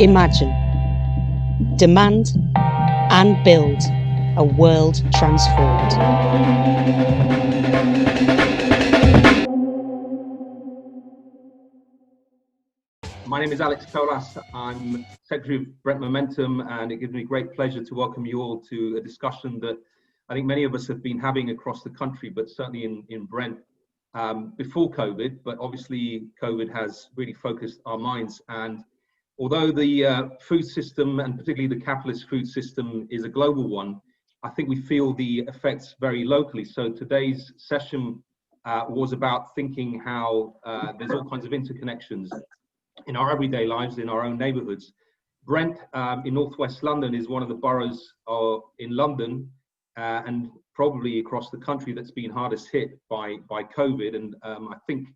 Imagine, demand and build a world transformed. My name is Alex Colas. I'm Secretary of Brent Momentum, and it gives me great pleasure to welcome you all to a discussion that I think many of us have been having across the country, but certainly in Brent before COVID. But obviously, COVID has really focused our minds. And although the food system, and particularly the capitalist food system, is a global one, I think we feel the effects very locally. So today's session was about thinking how there's all kinds of interconnections in our everyday lives, in our own neighbourhoods. Brent in northwest London is one of the boroughs in London and probably across the country that's been hardest hit by COVID. And I think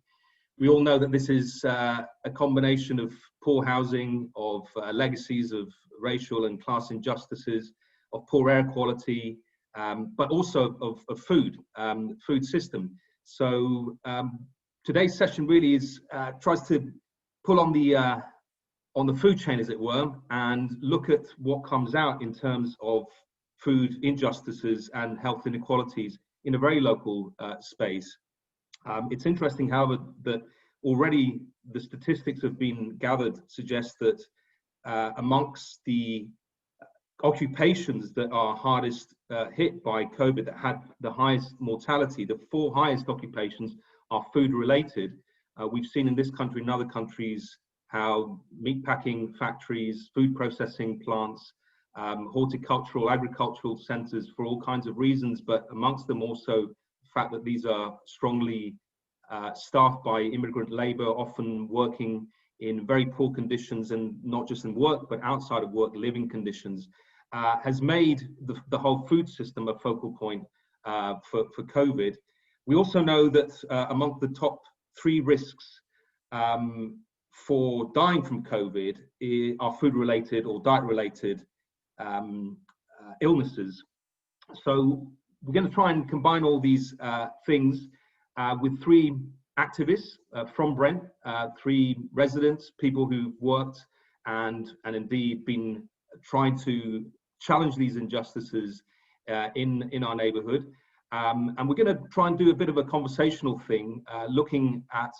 we all know that this is a combination of poor housing, of legacies of racial and class injustices, of poor air quality, but also of food system. So today's session really is tries to pull on the food chain, as it were, and look at what comes out in terms of food injustices and health inequalities in a very local space. It's interesting, however, that already the statistics have been gathered suggest that amongst the occupations that are hardest hit by COVID, that had the highest mortality, the 4 highest occupations are food related. We've seen in this country and other countries how meatpacking factories, food processing plants, horticultural, agricultural centres, for all kinds of reasons, but amongst them also the fact that these are strongly staffed by immigrant labour, often working in very poor conditions, and not just in work, but outside of work, living conditions, has made the whole food system a focal point for COVID. We also know that among the top 3 risks for dying from COVID are food-related or diet-related illnesses. So we're going to try and combine all these things with 3 activists from Brent, 3 residents, people who've worked and indeed been trying to challenge these injustices in our neighbourhood. And we're going to try and do a bit of a conversational thing, looking at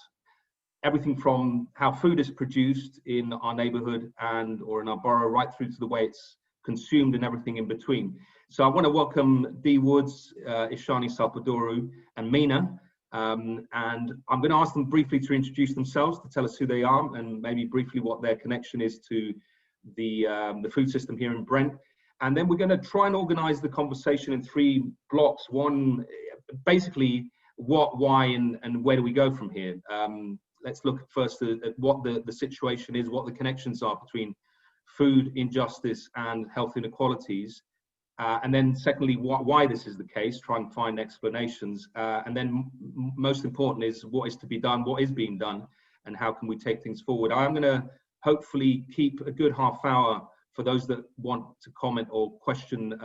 everything from how food is produced in our neighbourhood or in our borough, right through to the way it's consumed and everything in between. So I want to welcome Dee Woods, Ishani Salpadoru, and Mina. And I'm going to ask them briefly to introduce themselves, to tell us who they are, and maybe briefly what their connection is to the food system here in Brent. And then we're going to try and organise the conversation in 3 blocks. One, basically, what, why, and where do we go from here? Let's look first at what the situation is, what the connections are between food injustice and health inequalities. And then secondly, why this is the case, try and find explanations. And then most important is what is to be done, what is being done, and how can we take things forward. I'm going to hopefully keep a good half hour for those that want to comment or question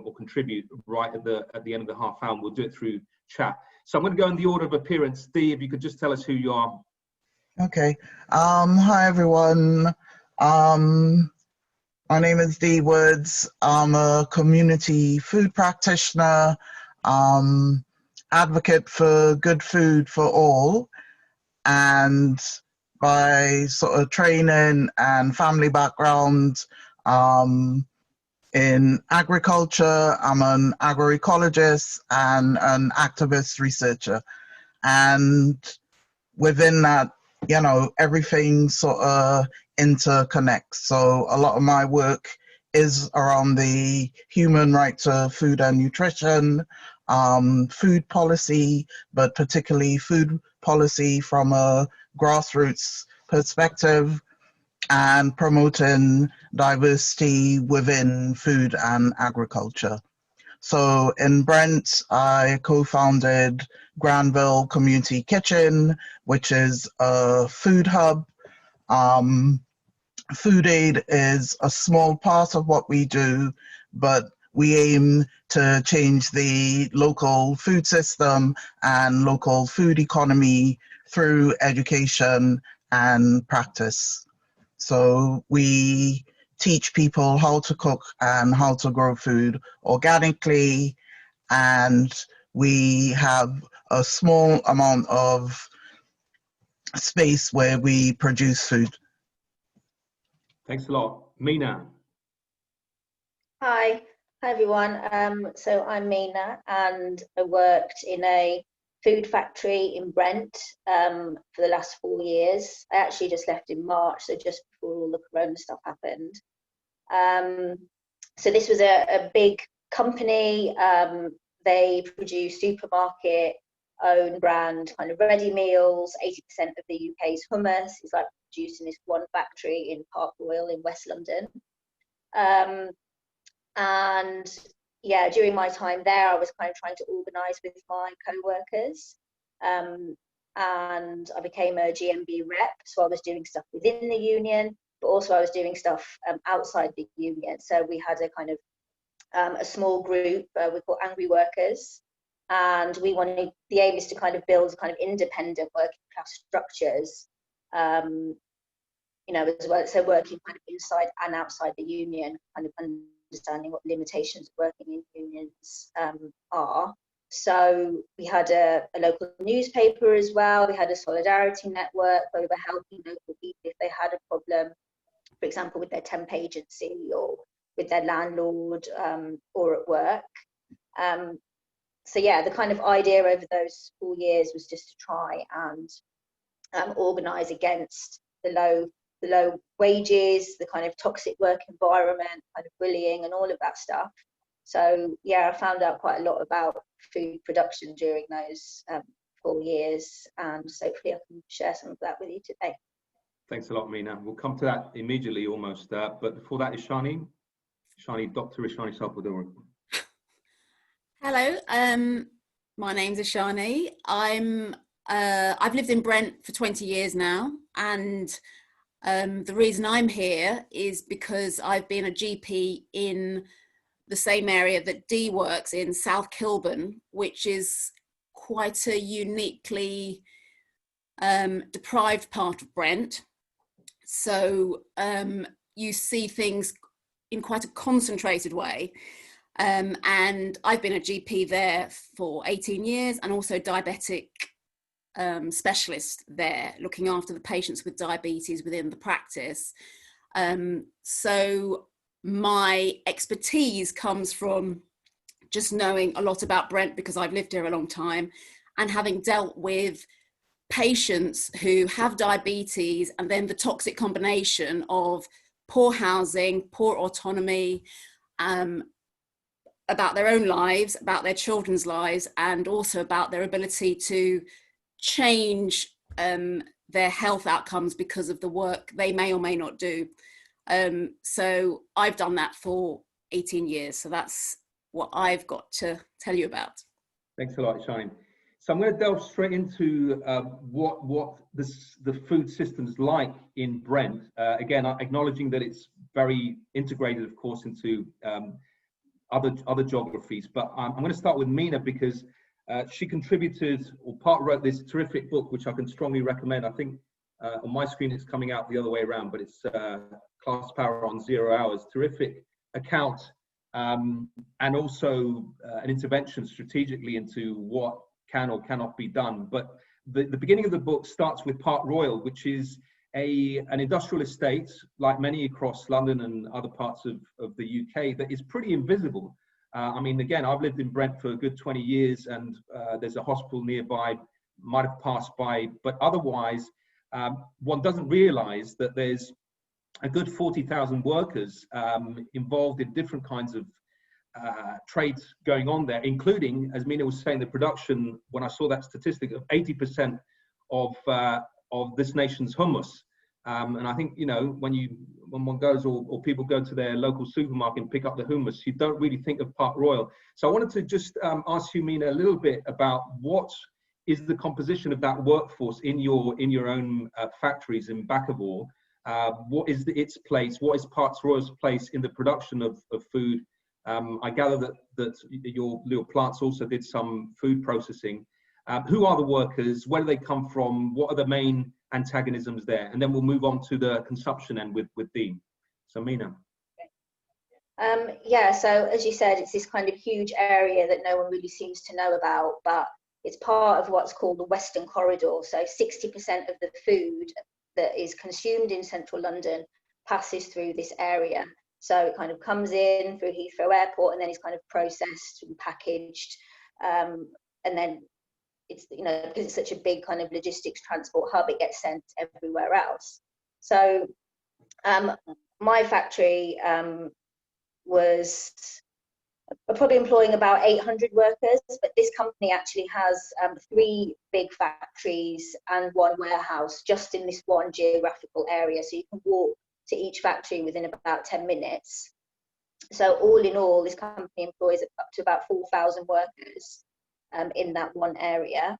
or contribute right at the end of the half hour. We'll do it through chat. So I'm going to go in the order of appearance. Dee, if you could just tell us who you are. Okay. Hi, everyone. My name is Dee Woods. I'm a community food practitioner, advocate for good food for all, and by sort of training and family background in agriculture, I'm an agroecologist and an activist researcher. And within that, you know, everything sort of interconnects. So a lot of my work is around the human right to food and nutrition, food policy, but particularly food policy from a grassroots perspective, and promoting diversity within food and agriculture. So in Brent, I co-founded Granville Community Kitchen, which is a food hub. Food aid is a small part of what we do, but we aim to change the local food system and local food economy through education and practice. So we teach people how to cook and how to grow food organically, and we have a small amount of space where we produce food. Thanks a lot. Mina. Hi everyone. So I'm Mina, and I worked in a food factory in Brent for the last 4 years. I actually just left in March, so just before all the corona stuff happened. So this was a big company. They produce supermarket own brand kind of ready meals. 80% of the UK's hummus is like produced in this one factory in Park Royal in West London. And yeah, during my time there, I was kind of trying to organise with my co-workers, and I became a GMB rep. So I was doing stuff within the union, but also I was doing stuff outside the union. So we had a kind of a small group we call Angry Workers, and we wanted, the aim is to kind of build kind of independent working class structures, you know, as well. So working kind of inside and outside the union, kind of understanding what limitations of working in unions are. So we had a local newspaper as well. We had a solidarity network where we were helping local people if they had a problem, for example, with their temp agency or with their landlord or at work. So yeah, the kind of idea over those 4 years was just to try and organise against the low wages, the kind of toxic work environment, kind of bullying and all of that stuff. So yeah, I found out quite a lot about food production during those 4 years, and so hopefully I can share some of that with you today. Thanks a lot, Mina. We'll come to that immediately almost, but before that is Ishani. Dr. Ishani Salpador. Hello, my name's Ishani. I've lived in Brent for 20 years now, and the reason I'm here is because I've been a GP in the same area that Dee works in, South Kilburn, which is quite a uniquely deprived part of Brent. So you see things in quite a concentrated way. And I've been a GP there for 18 years, and also diabetic specialist there, looking after the patients with diabetes within the practice. So my expertise comes from just knowing a lot about Brent because I've lived here a long time, and having dealt with patients who have diabetes and then the toxic combination of poor housing, poor autonomy, about their own lives, about their children's lives, and also about their ability to change their health outcomes because of the work they may or may not do. So I've done that for 18 years. So that's what I've got to tell you about. Thanks a lot, Shine. So I'm going to delve straight into what the food system's like in Brent. Again, acknowledging that it's very integrated, of course, into other geographies. But I'm going to start with Mina because she contributed or part wrote this terrific book, which I can strongly recommend. I think on my screen it's coming out the other way around, but it's Class Power on 0 Hours. Terrific account, and also an intervention strategically into what can or cannot be done. But the beginning of the book starts with Park Royal, which is an industrial estate, like many across London and other parts of the UK, that is pretty invisible. I mean, again, I've lived in Brent for a good 20 years, and there's a hospital nearby, might have passed by, but otherwise, one doesn't realise that there's a good 40,000 workers involved in different kinds of trades going on there, including, as Mina was saying, the production, when I saw that statistic, of 80% of this nation's hummus. And I think, you know, when one goes or people go to their local supermarket and pick up the hummus, you don't really think of Park Royal. So I wanted to just ask you, Mina, a little bit about what is the composition of that workforce in your own factories in Bakkavor. What is its place? What is Park Royal's place in the production of food? I gather that your plants also did some food processing. Who are the workers? Where do they come from? What are the main antagonisms there? And then we'll move on to the consumption end with Dean. So Mina. Yeah, so as you said, it's this kind of huge area that no one really seems to know about, but it's part of what's called the Western Corridor. So 60% of the food that is consumed in central London passes through this area. So it kind of comes in through Heathrow Airport and then it's kind of processed and packaged. And then it's, you know, because it's such a big kind of logistics transport hub, it gets sent everywhere else. So my factory was probably employing about 800 workers, but this company actually has 3 big factories and 1 warehouse just in this one geographical area. So you can walk to each factory within about 10 minutes. So all in all, this company employs up to about 4,000 workers in that one area.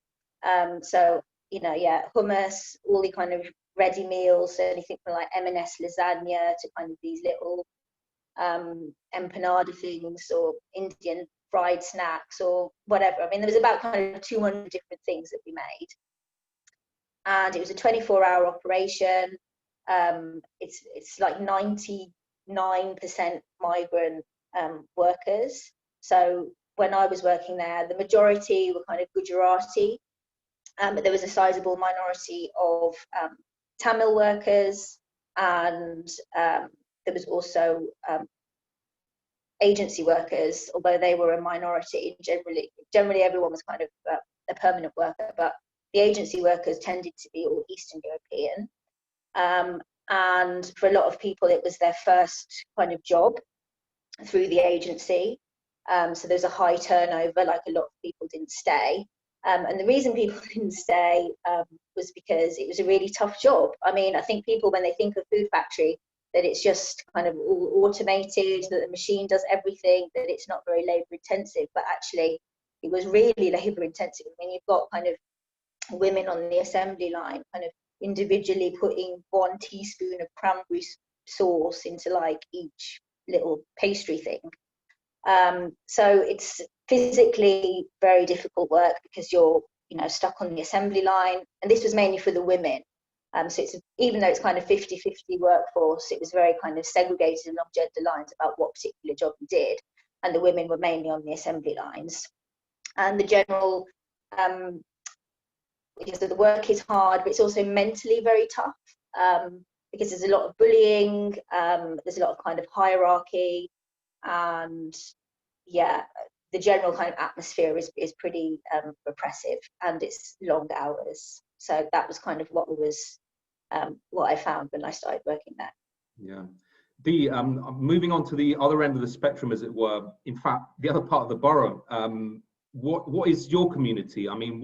So, you know, yeah, hummus, all the kind of ready meals, so anything from like M&S lasagna to kind of these little empanada things or Indian fried snacks or whatever. I mean, there was about kind of 200 different things that we made. And it was a 24-hour operation. It's like 99% migrant workers. So when I was working there, the majority were kind of Gujarati, but there was a sizable minority of Tamil workers, and there was also agency workers, although they were a minority. Generally everyone was kind of a permanent worker, but the agency workers tended to be all Eastern European. And for a lot of people, it was their first kind of job through the agency. So there's a high turnover, like a lot of people didn't stay. And the reason people didn't stay was because it was a really tough job. I mean, I think people, when they think of food factory, that it's just kind of all automated, that the machine does everything, that it's not very labor intensive, but actually it was really labor intensive. I mean, you've got kind of women on the assembly line kind of individually putting 1 teaspoon of cranberry sauce into like each little pastry thing. So it's physically very difficult work because you're, you know, stuck on the assembly line, and this was mainly for the women. So it's, even though it's kind of 50-50 workforce, it was very kind of segregated along gender lines about what particular job you did, and the women were mainly on the assembly lines. And the general, because the work is hard, but it's also mentally very tough, because there's a lot of bullying, there's a lot of kind of hierarchy, and yeah, the general kind of atmosphere is pretty repressive, and it's long hours. So that was kind of what I found when I started working there. Yeah. Moving on to the other end of the spectrum, as it were, in fact, the other part of the borough, what is your community? I mean,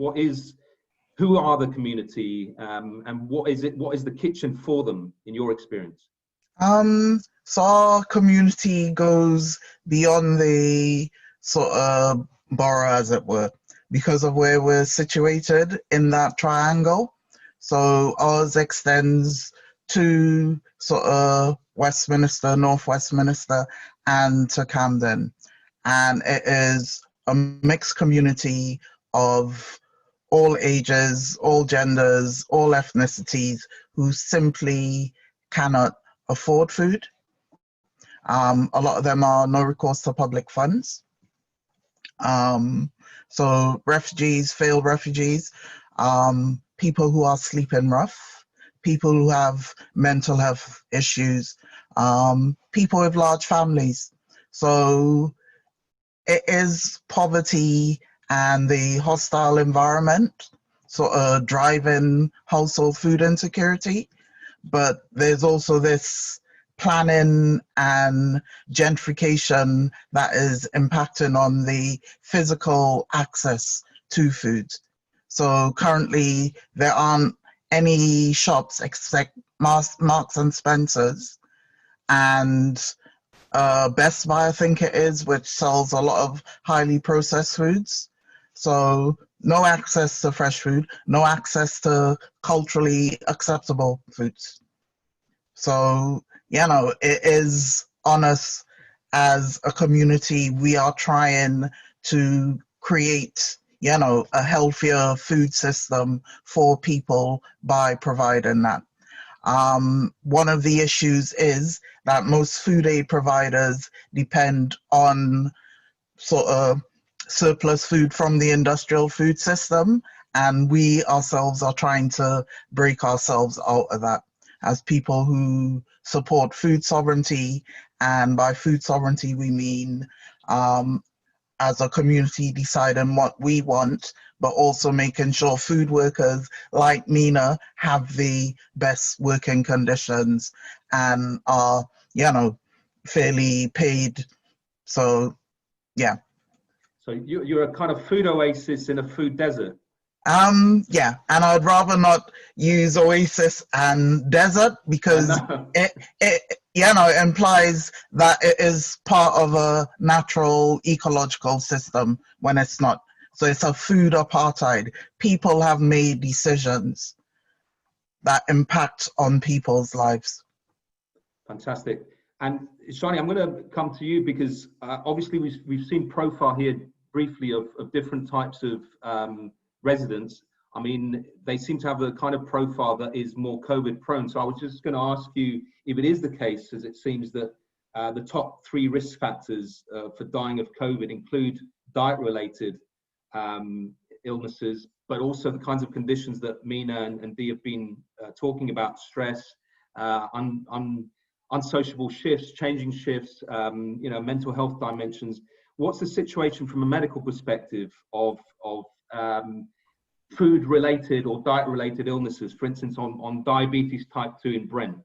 who are the community, and what is the kitchen for them in your experience? So our community goes beyond the sort of borough, as it were, because of where we're situated in that triangle. So ours extends to sort of Westminster, North Westminster, and to Camden. And it is a mixed community of all ages, all genders, all ethnicities who simply cannot afford food. A lot of them are no recourse to public funds. So refugees, failed refugees, people who are sleeping rough, people who have mental health issues, people with large families. So it is poverty and the hostile environment sort of driving household food insecurity. But there's also this planning and gentrification that is impacting on the physical access to food. So currently there aren't any shops except Marks and Spencer's and Best Buy, I think it is, which sells a lot of highly processed foods. So no access to fresh food, no access to culturally acceptable foods. So, you know, it is on us as a community. We are trying to create you know, a healthier food system for people by providing that. One of the issues is that most food aid providers depend on sort of surplus food from the industrial food system, and we ourselves are trying to break ourselves out of that as people who support food sovereignty. And by food sovereignty, we mean as a community deciding what we want, but also making sure food workers like Mina have the best working conditions and are, you know, fairly paid. So, yeah. So you're a kind of food oasis in a food desert. Yeah, and I'd rather not use oasis and desert because it you know implies that it is part of a natural ecological system when it's not. So it's a food apartheid. People have made decisions that impact on people's lives. Fantastic. And Shani, I'm going to come to you because obviously we've seen profile here briefly of different types of residents. I mean, they seem to have a kind of profile that is more COVID prone. So I was just going to ask you if it is the case, as it seems that the top 3 risk factors for dying of COVID include diet-related illnesses, but also the kinds of conditions that Mina and Dee have been talking about: stress, unsociable shifts, changing shifts, you know, mental health dimensions. What's the situation from a medical perspective of food-related or diet-related illnesses, for instance, on diabetes type 2 in Brent?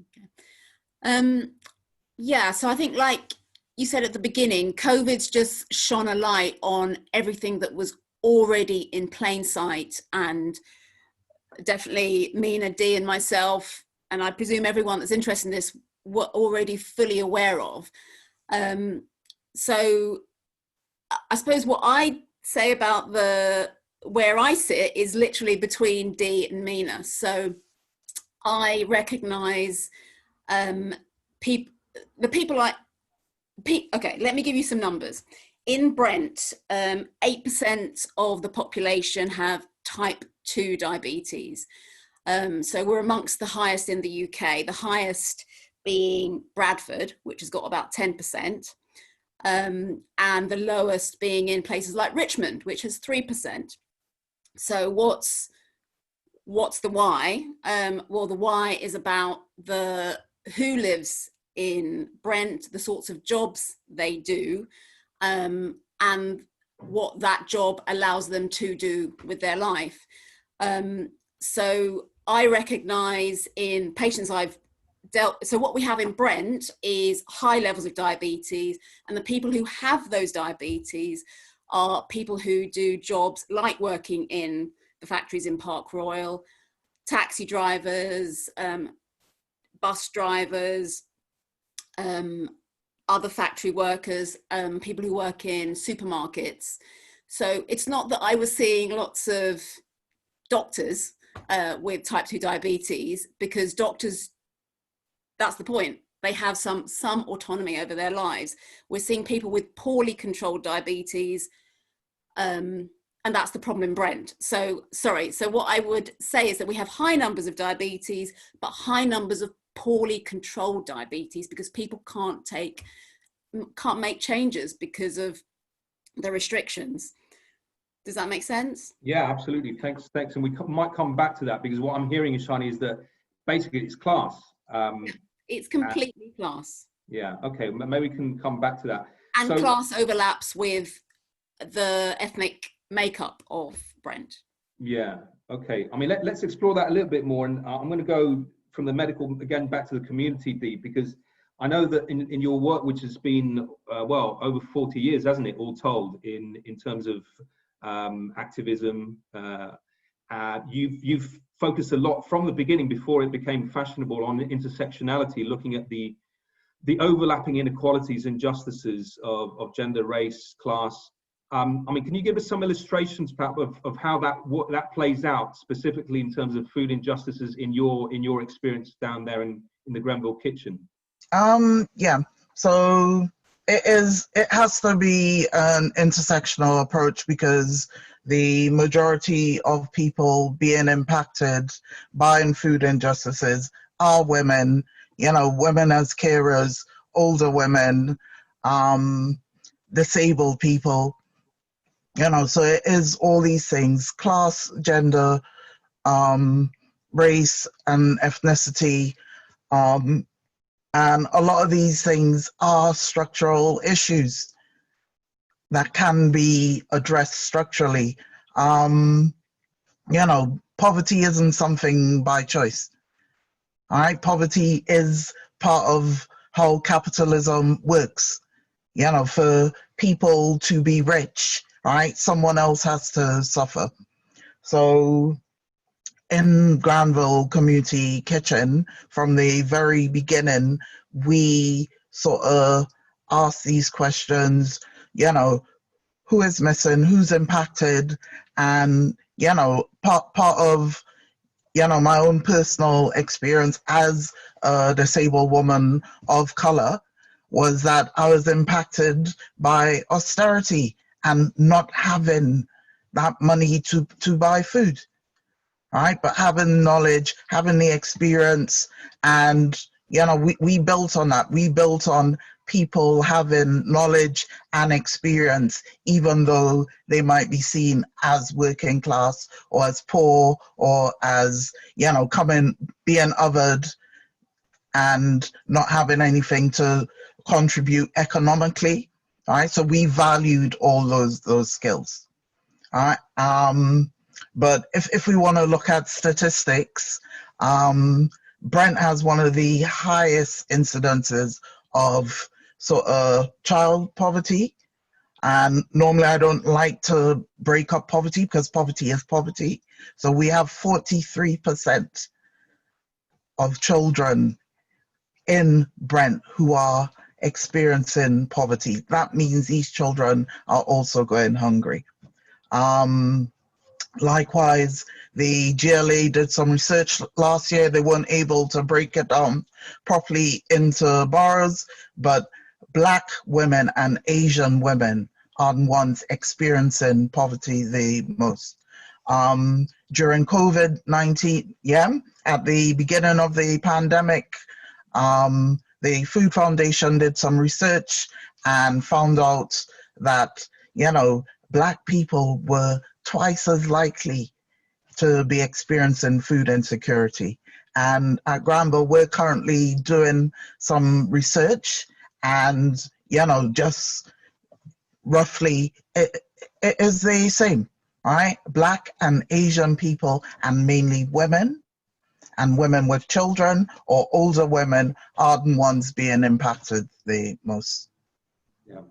Okay. Yeah, so I think, like you said at the beginning, COVID's just shone a light on everything that was already in plain sight, and definitely Mina, Dee and myself, and I presume everyone that's interested in this, were already fully aware of. So I suppose what I say about where I sit is literally between Dee and Mina. So I recognise the people like, okay, let me give you some numbers. In Brent, 8% of the population have type 2 diabetes. So we're amongst the highest in the UK, the highest being Bradford, which has got about 10%, and the lowest being in places like Richmond, which has 3%. So what's the why? Well, the why is about who lives in Brent, the sorts of jobs they do, and what that job allows them to do with their life. So I recognise in patients I've so what we have in Brent is high levels of diabetes, and the people who have those diabetes are people who do jobs like working in the factories in Park Royal, taxi drivers, bus drivers, other factory workers, people who work in supermarkets. So it's not that I was seeing lots of doctors with type 2 diabetes, because doctors, that's the point, they have some autonomy over their lives. We're seeing people with poorly controlled diabetes, and that's the problem in Brent. So what I would say is that we have high numbers of diabetes, but high numbers of poorly controlled diabetes, because people can't make changes because of the restrictions. Does that make sense? Yeah, absolutely. Thanks. And we might come back to that, because what I'm hearing, Shani, is that basically it's class. It's completely class. Yeah, okay. Maybe we can come back to that. And so, class overlaps with the ethnic makeup of Brent. Yeah, okay. I mean, let's explore that a little bit more. And I'm going to go from the medical, again, back to the community, Dee, because I know that in your work, which has been, well, over 40 years, hasn't it, all told, in terms of activism, you've focused a lot from the beginning, before it became fashionable, on intersectionality, looking at the overlapping inequalities and injustices of gender, race, class. I mean, can you give us some illustrations, perhaps, of how that plays out specifically in terms of food injustices in your experience down there in the Grenville kitchen? Yeah. So it has to be an intersectional approach, because the majority of people being impacted by food injustices are women, women as carers, older women, disabled people, so it is all these things: class, gender, race, and ethnicity. And a lot of these things are structural issues that can be addressed structurally. Poverty isn't something by choice. All right, poverty is part of how capitalism works. For people to be rich, right, someone else has to suffer. So in Granville Community Kitchen, from the very beginning, we sort of ask these questions, who is missing, who's impacted, and, part of, my own personal experience as a disabled woman of color was that I was impacted by austerity and not having that money to buy food. Right, but having knowledge, having the experience, and we built on that. We built on people having knowledge and experience, even though they might be seen as working class or as poor or as being othered and not having anything to contribute economically. All right, so we valued all those skills. All right. But if we want to look at statistics, Brent has one of the highest incidences of sort of child poverty. And normally I don't like to break up poverty, because poverty is poverty. So we have 43% of children in Brent who are experiencing poverty. That means these children are also going hungry. Likewise, the GLA did some research last year. They weren't able to break it down properly into boroughs, but Black women and Asian women are the ones experiencing poverty the most. During COVID-19, at the beginning of the pandemic, the Food Foundation did some research and found out that, Black people were twice as likely to be experiencing food insecurity. And at Granville, we're currently doing some research, and, just roughly, it is the same, right? Black and Asian people, and mainly women, and women with children or older women, are the ones being impacted the most. Yeah.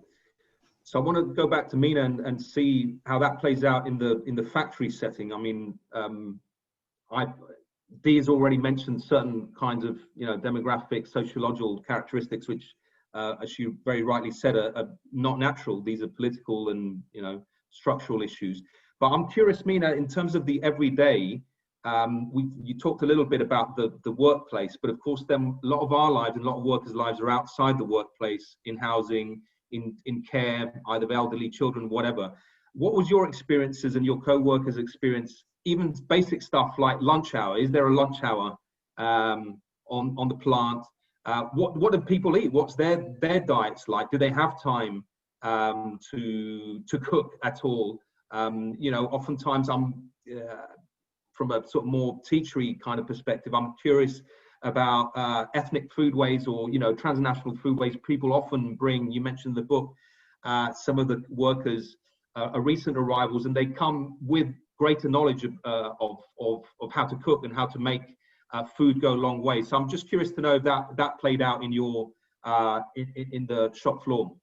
So I want to go back to Mina and see how that plays out in the factory setting. I mean, Dee has already mentioned certain kinds of demographic, sociological characteristics, which, as you very rightly said, are not natural. These are political and structural issues. But I'm curious, Mina, in terms of the everyday, you talked a little bit about the workplace, but of course, then a lot of our lives and a lot of workers' lives are outside the workplace, in housing, in care, either of elderly children, whatever. What was your experiences and your co-workers' experience, even basic stuff like lunch hour? Is there a lunch hour on the plant? What do people eat? What's their diets like? Do they have time to cook at all? Oftentimes I'm from a sort of more teachery kind of perspective, I'm curious about ethnic foodways or transnational foodways. People often bring, you mentioned the book, some of the workers are recent arrivals, and they come with greater knowledge of how to cook and how to make food go a long way. So I'm just curious to know if that played out in your in the shop floor.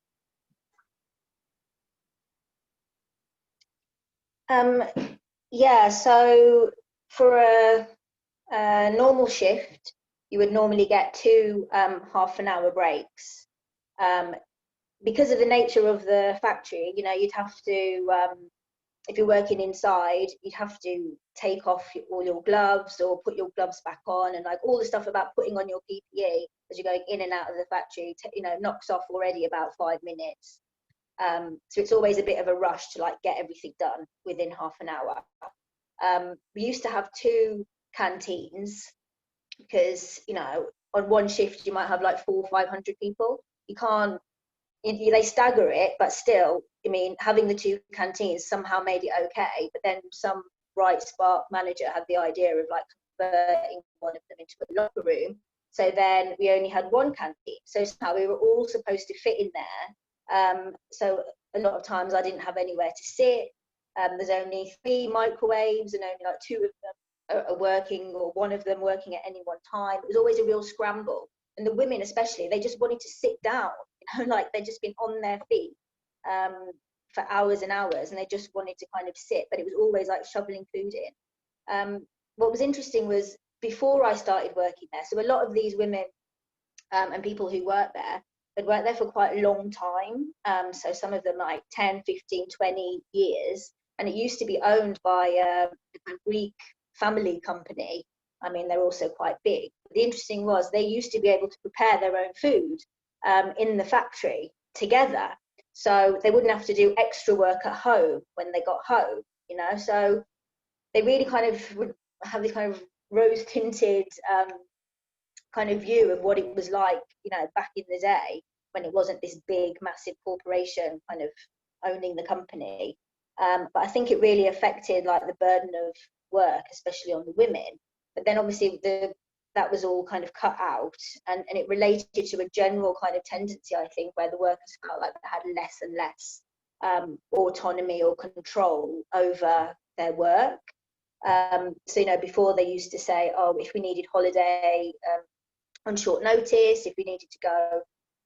Yeah, so for a normal shift, you would normally get two half-an-hour breaks. Because of the nature of the factory, you'd have to if you're working inside, you'd have to take off all your gloves or put your gloves back on, and like all the stuff about putting on your PPE as you're going in and out of the factory, you know, knocks off already about 5 minutes. So it's always a bit of a rush to like get everything done within half an hour. We used to have 2 canteens because, you know, on one shift you might have like 400 or 500 people. You can't, they stagger it, but still, I mean, having the 2 canteens somehow made it okay. But then some bright spark manager had the idea of like converting one of them into a locker room. So then we only had 1 canteen. So somehow we were all supposed to fit in there. So a lot of times I didn't have anywhere to sit. There's only 3 microwaves and only like 2 of them are working, or 1 of them working at any one time. It was always a real scramble. And the women especially, they just wanted to sit down, you know, like they'd just been on their feet for hours and hours, and they just wanted to kind of sit, but it was always like shoveling food in. What was interesting was before I started working there, so a lot of these women and people who work there had worked there for quite a long time. So some of them like 10, 15, 20 years. And it used to be owned by a Greek family company. I mean, they're also quite big. The interesting was they used to be able to prepare their own food in the factory together. So they wouldn't have to do extra work at home when they got home, you know. So they really kind of would have this kind of rose-tinted kind of view of what it was like, you know, back in the day when it wasn't this big, massive corporation kind of owning the company. But I think it really affected like the burden of work, especially on the women. But then obviously that was all kind of cut out, and it related to a general kind of tendency, I think, where the workers felt like they had less and less autonomy or control over their work. So, you know, before they used to say, oh, if we needed holiday on short notice, if we needed to go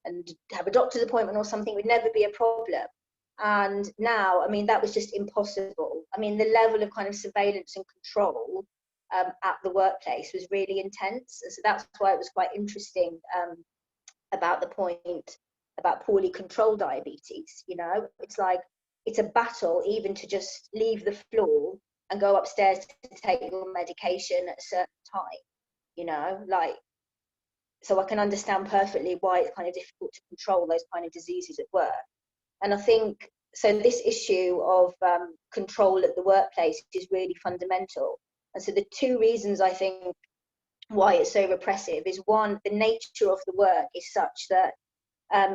and have a doctor's appointment or something, would never be a problem. And now, I mean, that was just impossible. I mean, the level of kind of surveillance and control at the workplace was really intense. And so that's why it was quite interesting about the point about poorly controlled diabetes. You know, it's like, it's a battle even to just leave the floor and go upstairs to take your medication at a certain time, you know, like, so I can understand perfectly why it's kind of difficult to control those kind of diseases at work. And I think, so this issue of control at the workplace is really fundamental. And so the 2 reasons I think why it's so repressive is, one, the nature of the work is such that,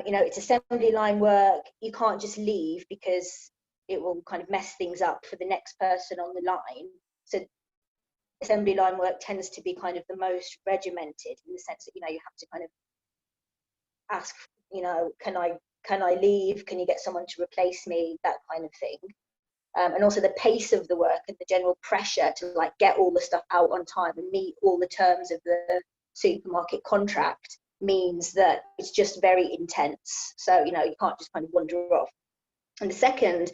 you know, it's assembly line work. You can't just leave because it will kind of mess things up for the next person on the line. So assembly line work tends to be kind of the most regimented, in the sense that, you know, you have to kind of ask, you know, can I leave? Can you get someone to replace me? That kind of thing. And also the pace of the work and the general pressure to like get all the stuff out on time and meet all the terms of the supermarket contract means that it's just very intense. So, you know, you can't just kind of wander off. And the second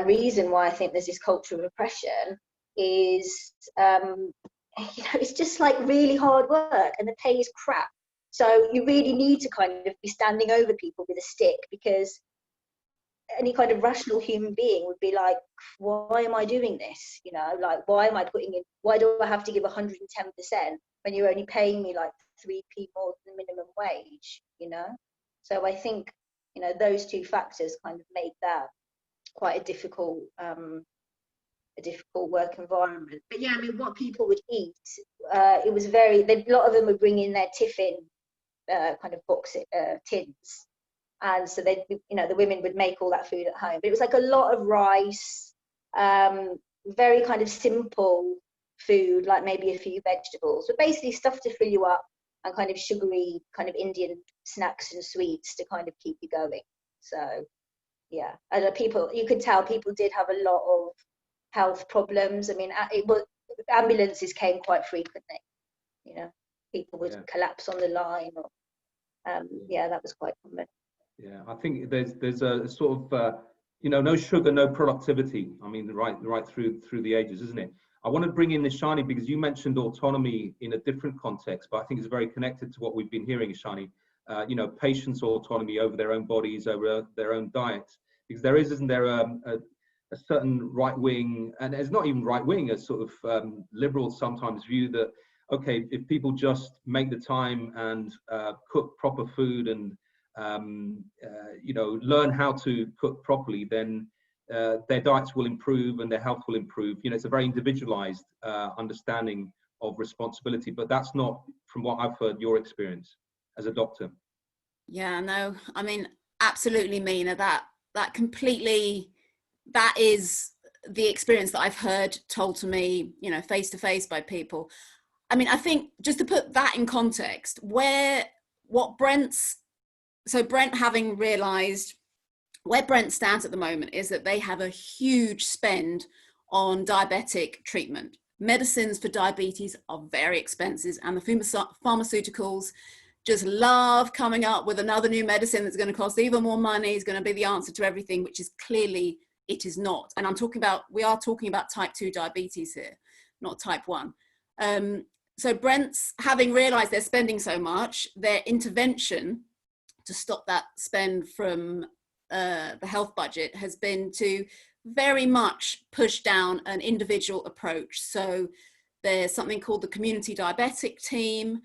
reason why I think there's this culture of oppression is, you know, it's just like really hard work and the pay is crap. So you really need to kind of be standing over people with a stick, because any kind of rational human being would be like, why am I doing this? You know, like, why am I putting in, why do I have to give 110% when you're only paying me like 3p more than the minimum wage, you know? So I think, you know, those 2 factors kind of make that quite a difficult work environment. But yeah, I mean, what people would eat, it was very, a lot of them would bring in their tiffin kind of box tins. And so they, you know, the women would make all that food at home. But it was like a lot of rice, very kind of simple food, like maybe a few vegetables, but basically stuff to fill you up, and kind of sugary kind of Indian snacks and sweets to kind of keep you going. So yeah, and people, you could tell people did have a lot of health problems. I mean, ambulances came quite frequently, you know, people would collapse on the line, or yeah, that was quite common. Yeah, I think there's a sort of you know, no sugar, no productivity. I mean, right through the ages, isn't it? I want to bring in Ishani, because you mentioned autonomy in a different context, but I think it's very connected to what we've been hearing, Ishani. You know, patients' autonomy over their own bodies, over their own diets, because isn't there a certain right wing, and it's not even right wing, a sort of liberal sometimes view that, okay, if people just make the time and cook proper food and you know, learn how to cook properly, then their diets will improve and their health will improve. You know, it's a very individualized understanding of responsibility, but that's not, from what I've heard, your experience as a doctor. Yeah, no, I mean, absolutely, Mina, that completely, that is the experience that I've heard told to me, you know, face to face by people. I mean, I think just to put that in context, so Brent, having realized where Brent stands at the moment is that they have a huge spend on diabetic treatment. Medicines for diabetes are very expensive, and the pharmaceuticals just love coming up with another new medicine that's going to cost even more money, is going to be the answer to everything, which is clearly it is not. And we are talking about type 2 diabetes here, not type 1. So Brent's, having realized they're spending so much, their intervention to stop that spend from the health budget has been to very much push down an individual approach. So there's something called the Community Diabetic Team,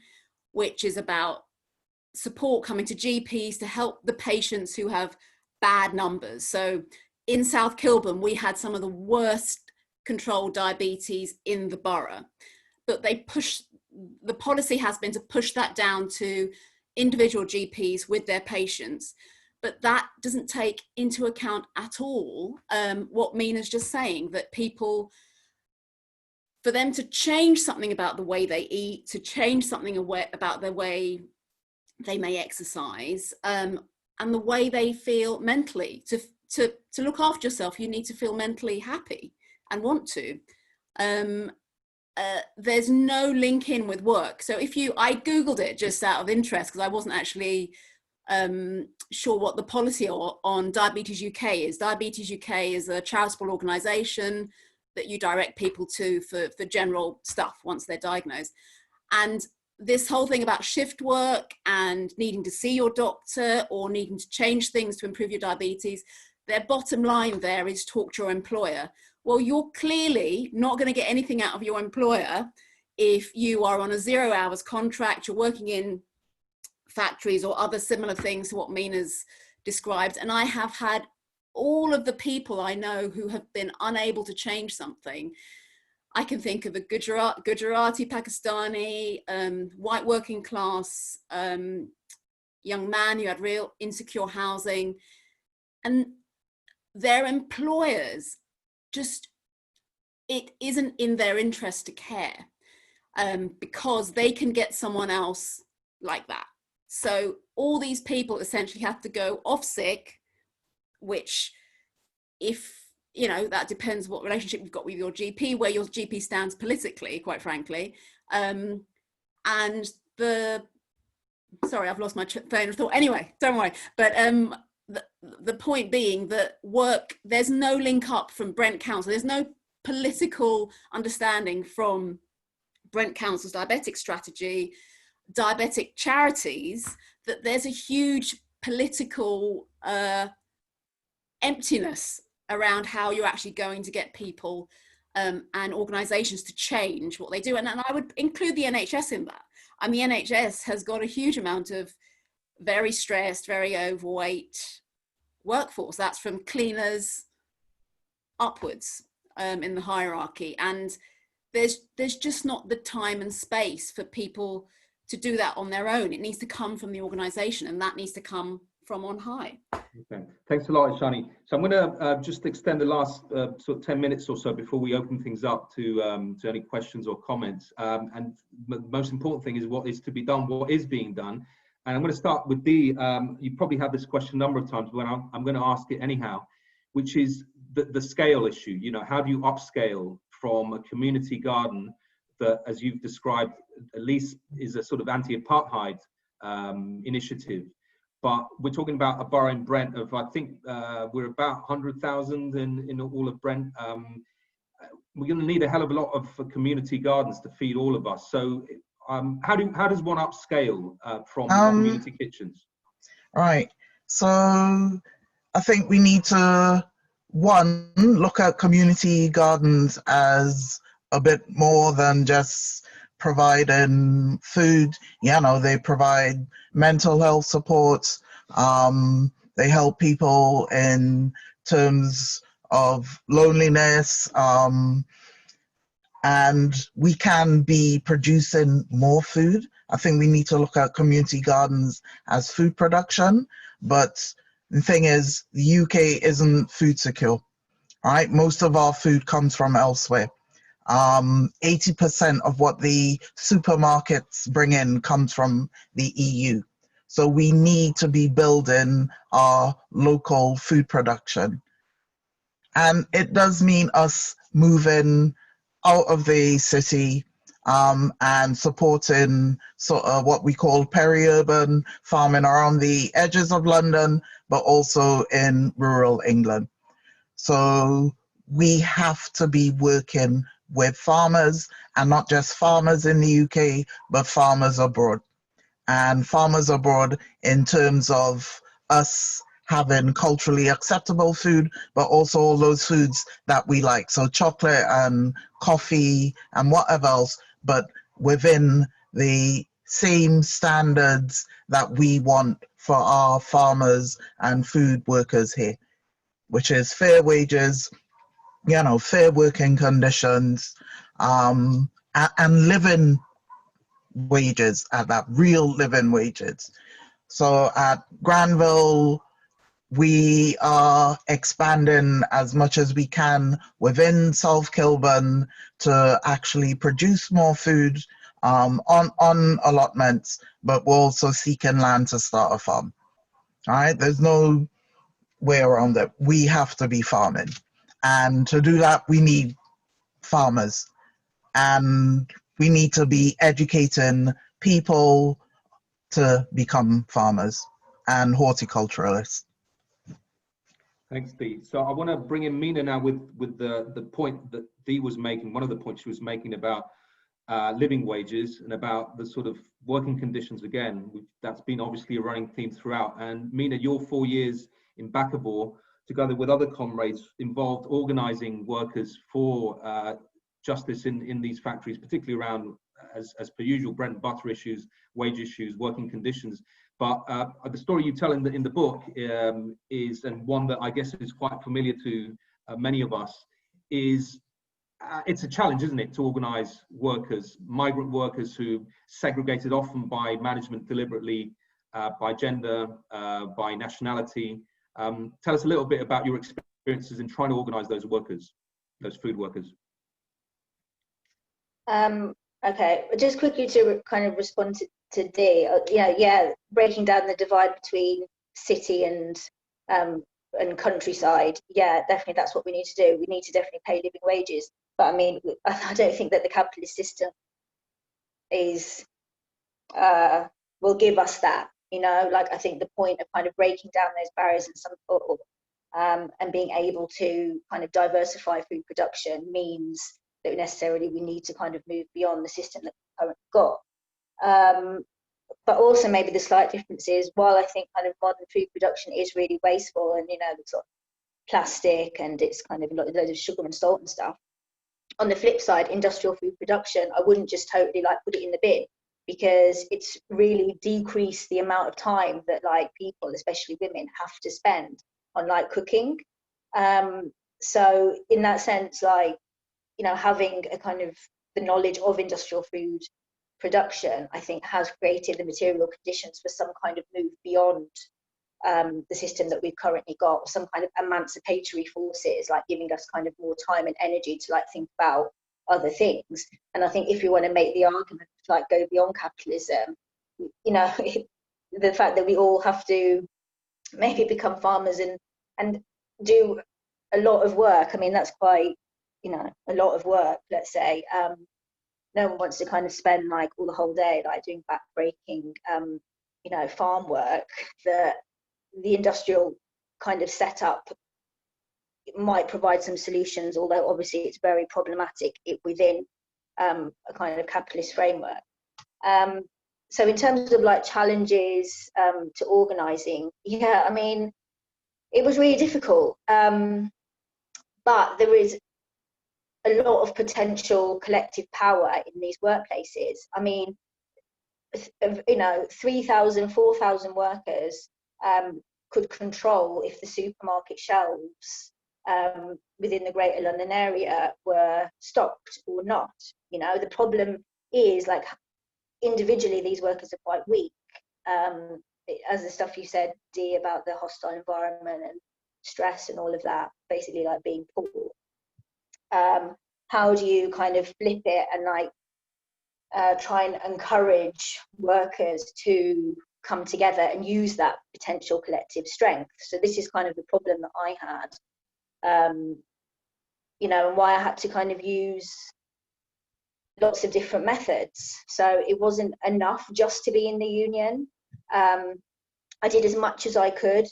which is about support coming to GPs to help the patients who have bad numbers. So in South Kilburn, we had some of the worst controlled diabetes in the borough, but the policy has been to push that down to individual GPs with their patients. But that doesn't take into account at all what Mina's just saying, that people, for them to change something about the way they eat, to change something about the way they may exercise, and the way they feel mentally, to look after yourself, you need to feel mentally happy and want to. There's no link in with work. So I Googled it just out of interest, because I wasn't actually sure what the policy on Diabetes UK is. Diabetes UK is a charitable organisation that you direct people to for general stuff once they're diagnosed. And this whole thing about shift work and needing to see your doctor or needing to change things to improve your diabetes, their bottom line there is talk to your employer. Well, you're clearly not going to get anything out of your employer if you are on a 0 hours contract, you're working in factories or other similar things to what Mina's described. And I have had all of the people I know who have been unable to change something. I can think of a Gujarati, Pakistani, white working class young man who had real insecure housing, and their employers just, it isn't in their interest to care because they can get someone else like that. So all these people essentially have to go off sick, which, if, you know, that depends what relationship you've got with your GP, where your GP stands politically, quite frankly. And sorry, I've lost my train of thought. Anyway, don't worry. But the point being that work, there's no link up from Brent Council. There's no political understanding from Brent Council's diabetic strategy, diabetic charities, that there's a huge political emptiness around how you're actually going to get people and organisations to change what they do. And I would include the NHS in that. And the NHS has got a huge amount of very stressed, very overweight workforce. That's from cleaners upwards in the hierarchy. And there's just not the time and space for people to do that on their own. It needs to come from the organisation, and that needs to come from on high. Okay, thanks a lot, Shani. So I'm going to just extend the last sort of 10 minutes or so before we open things up to any questions or comments. And the most important thing is what is to be done, what is being done. And I'm going to start with Dee. You probably had this question a number of times, but I'm going to ask it anyhow, which is the scale issue. You know, how do you upscale from a community garden that, as you've described, at least is a sort of anti-apartheid initiative? But we're talking about a borough in Brent of, I think we're about 100,000 in all of Brent. We're going to need a hell of a lot of community gardens to feed all of us. So how does one upscale from community kitchens? Right. So I think we need to one, look at community gardens as a bit more than just providing food. You know, they provide mental health support. They help people in terms of loneliness. And we can be producing more food. I think we need to look at community gardens as food production, but the thing is, the UK isn't food secure, right? Most of our food comes from elsewhere. 80% of what the supermarkets bring in comes from the EU. So we need to be building our local food production. And it does mean us moving out of the city and supporting sort of what we call peri-urban farming around the edges of London, but also in rural England. So we have to be working with farmers, and not just farmers in the UK, but farmers abroad. And farmers abroad in terms of us having culturally acceptable food, but also all those foods that we like. So chocolate and coffee and whatever else, but within the same standards that we want for our farmers and food workers here, which is fair wages, you know, fair working conditions, and living wages at that, real living wages. So at Granville, we are expanding as much as we can within South Kilburn to actually produce more food on allotments, but we're also seeking land to start a farm. All right, there's no way around it. We have to be farming. And to do that, we need farmers. And we need to be educating people to become farmers and horticulturalists. Thanks, Dee. So I want to bring in Mina now with the point that Dee was making, one of the points she was making about living wages and about the sort of working conditions again. That's been obviously a running theme throughout. And Mina, your 4 years in Bakkavor, together with other comrades, involved organising workers for justice in these factories, particularly around, as per usual, bread and butter issues, wage issues, working conditions. But the story you tell in the book is, and one that I guess is quite familiar to many of us, is it's a challenge, isn't it, to organise workers, migrant workers who segregated often by management deliberately, by gender, by nationality. Tell us a little bit about your experiences in trying to organise those workers, those food workers. Okay, just quickly to kind of respond to Dee, yeah, breaking down the divide between city and countryside. Yeah, definitely, that's what we need to do. We need to definitely pay living wages. But I mean, I don't think that the capitalist system is will give us that. You know, like I think the point of kind of breaking down those barriers and being able to kind of diversify food production means that necessarily we need to kind of move beyond the system that we've currently got. But also maybe the slight difference is, while I think kind of modern food production is really wasteful and, you know, it's sort of plastic and it's kind of a lot of sugar and salt and stuff, on the flip side, industrial food production, I wouldn't just totally like put it in the bin, because it's really decreased the amount of time that like people, especially women, have to spend on like cooking. So in that sense, like, you know, having a kind of the knowledge of industrial food production, I think, has created the material conditions for some kind of move beyond the system that we've currently got, some kind of emancipatory forces, like giving us kind of more time and energy to like think about other things. And I think if you want to make the argument to like go beyond capitalism, you know, the fact that we all have to maybe become farmers and do a lot of work, I mean, that's quite, you know, a lot of work, let's say. No one wants to kind of spend like all the whole day like doing backbreaking, you know, farm work. The industrial kind of setup might provide some solutions, although obviously it's very problematic within a kind of capitalist framework. So in terms of like challenges to organising, yeah, I mean, it was really difficult. but there is a lot of potential collective power in these workplaces. I mean, 3,000, 4,000 workers could control if the supermarket shelves within the Greater London area were stocked or not. The problem is, like, individually these workers are quite weak. As the stuff you said, Dee, about the hostile environment and stress and all of that, basically like being poor. How do you kind of flip it and like try and encourage workers to come together and use that potential collective strength? So this is kind of the problem that I had, and why I had to kind of use lots of different methods. So it wasn't enough just to be in the union. I did as much as I could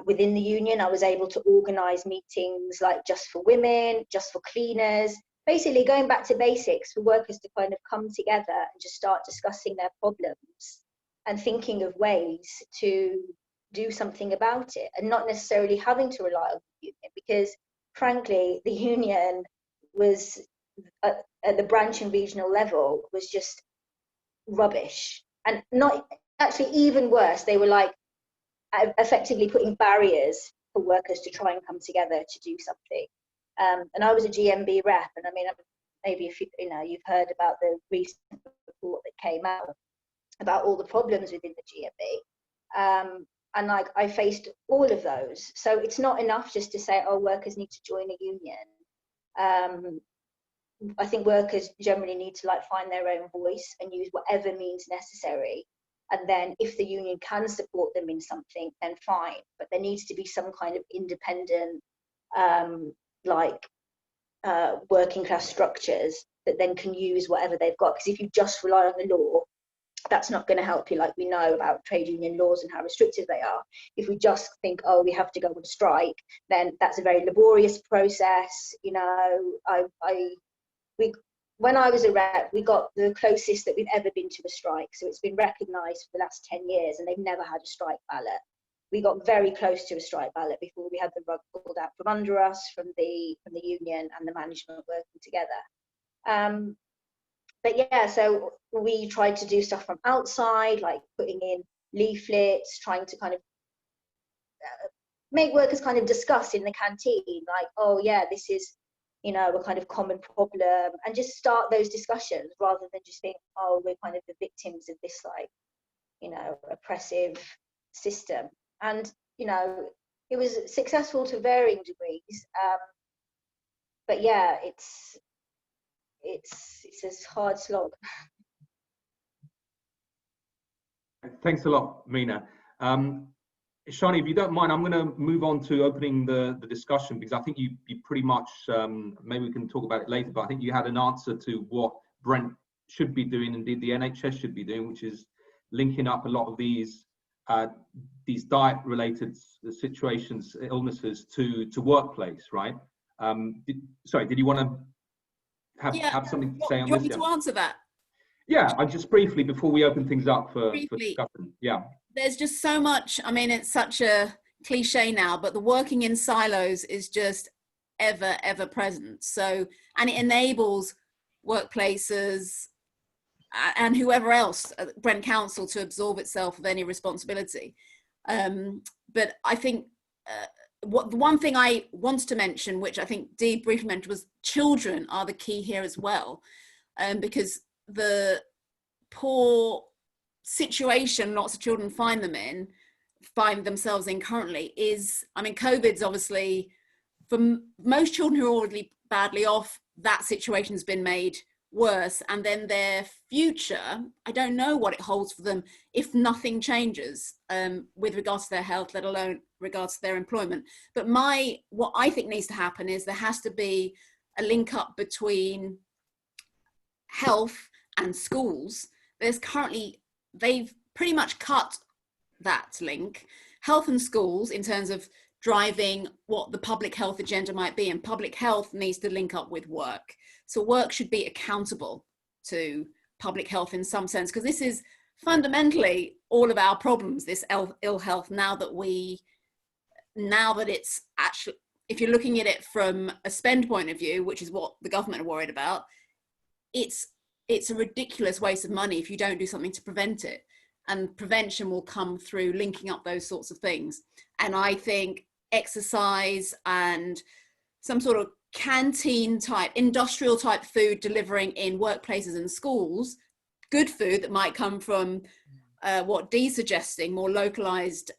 within the union. I was able to organise meetings like just for women, just for cleaners, basically going back to basics for workers to kind of come together and just start discussing their problems and thinking of ways to do something about it, and not necessarily having to rely on the union, because frankly the union was at the branch and regional level was just rubbish. And not actually, even worse, they were like effectively putting barriers for workers to try and come together to do something. And I was a GMB rep, and I mean, maybe if you've heard about the recent report that came out about all the problems within the GMB, and like I faced all of those. So it's not enough just to say, oh, workers need to join a union. I think workers generally need to like find their own voice and use whatever means necessary. And then if the union can support them in something, then fine. But there needs to be some kind of independent, working class structures that then can use whatever they've got. Because if you just rely on the law, that's not going to help you. Like we know about trade union laws and how restrictive they are. If we just think, oh, we have to go on strike, then that's a very laborious process. When I was a rep, we got the closest that we've ever been to a strike. So it's been recognised for the last 10 years, and they've never had a strike ballot. We got very close to a strike ballot before we had the rug pulled out from under us from the union and the management working together. But yeah, so we tried to do stuff from outside, like putting in leaflets, trying to kind of make workers kind of discuss in the canteen, like, oh yeah, this is, a kind of common problem, and just start those discussions rather than just think, oh, we're kind of the victims of this, like, oppressive system. And, it was successful to varying degrees. But yeah, it's a hard slog. Thanks a lot, Mina. Shani, if you don't mind, I'm going to move on to opening the discussion, because I think you pretty much, maybe we can talk about it later, but I think you had an answer to what Brent should be doing, indeed the NHS should be doing, which is linking up a lot of these diet-related situations, illnesses to workplace, right? Did you want to have something to say on this? Do you want me to answer that? Yeah, I just briefly, before we open things up for discussion. Yeah. There's just so much, I mean, it's such a cliche now, but the working in silos is just ever, ever present. So, and it enables workplaces and whoever else, Brent Council, to absorb itself of any responsibility. But I think the one thing I wanted to mention, which I think Dee briefly mentioned, was children are the key here as well, because the poor situation lots of children find themselves in currently is, I mean, COVID's obviously, for most children who are already badly off, that situation's been made worse, and then their future, I don't know what it holds for them if nothing changes with regards to their health, let alone regards to their employment. But what I think needs to happen is there has to be a link up between health and schools. There's currently, they've pretty much cut that link. Health and schools, in terms of driving what the public health agenda might be, and public health needs to link up with work. So work should be accountable to public health in some sense, because this is fundamentally all of our problems, this ill health, now that it's actually, if you're looking at it from a spend point of view, which is what the government are worried about, it's a ridiculous waste of money if you don't do something to prevent it. And prevention will come through linking up those sorts of things. And I think exercise and some sort of canteen type, industrial type food delivering in workplaces and schools, good food that might come from what Dee's suggesting, more localized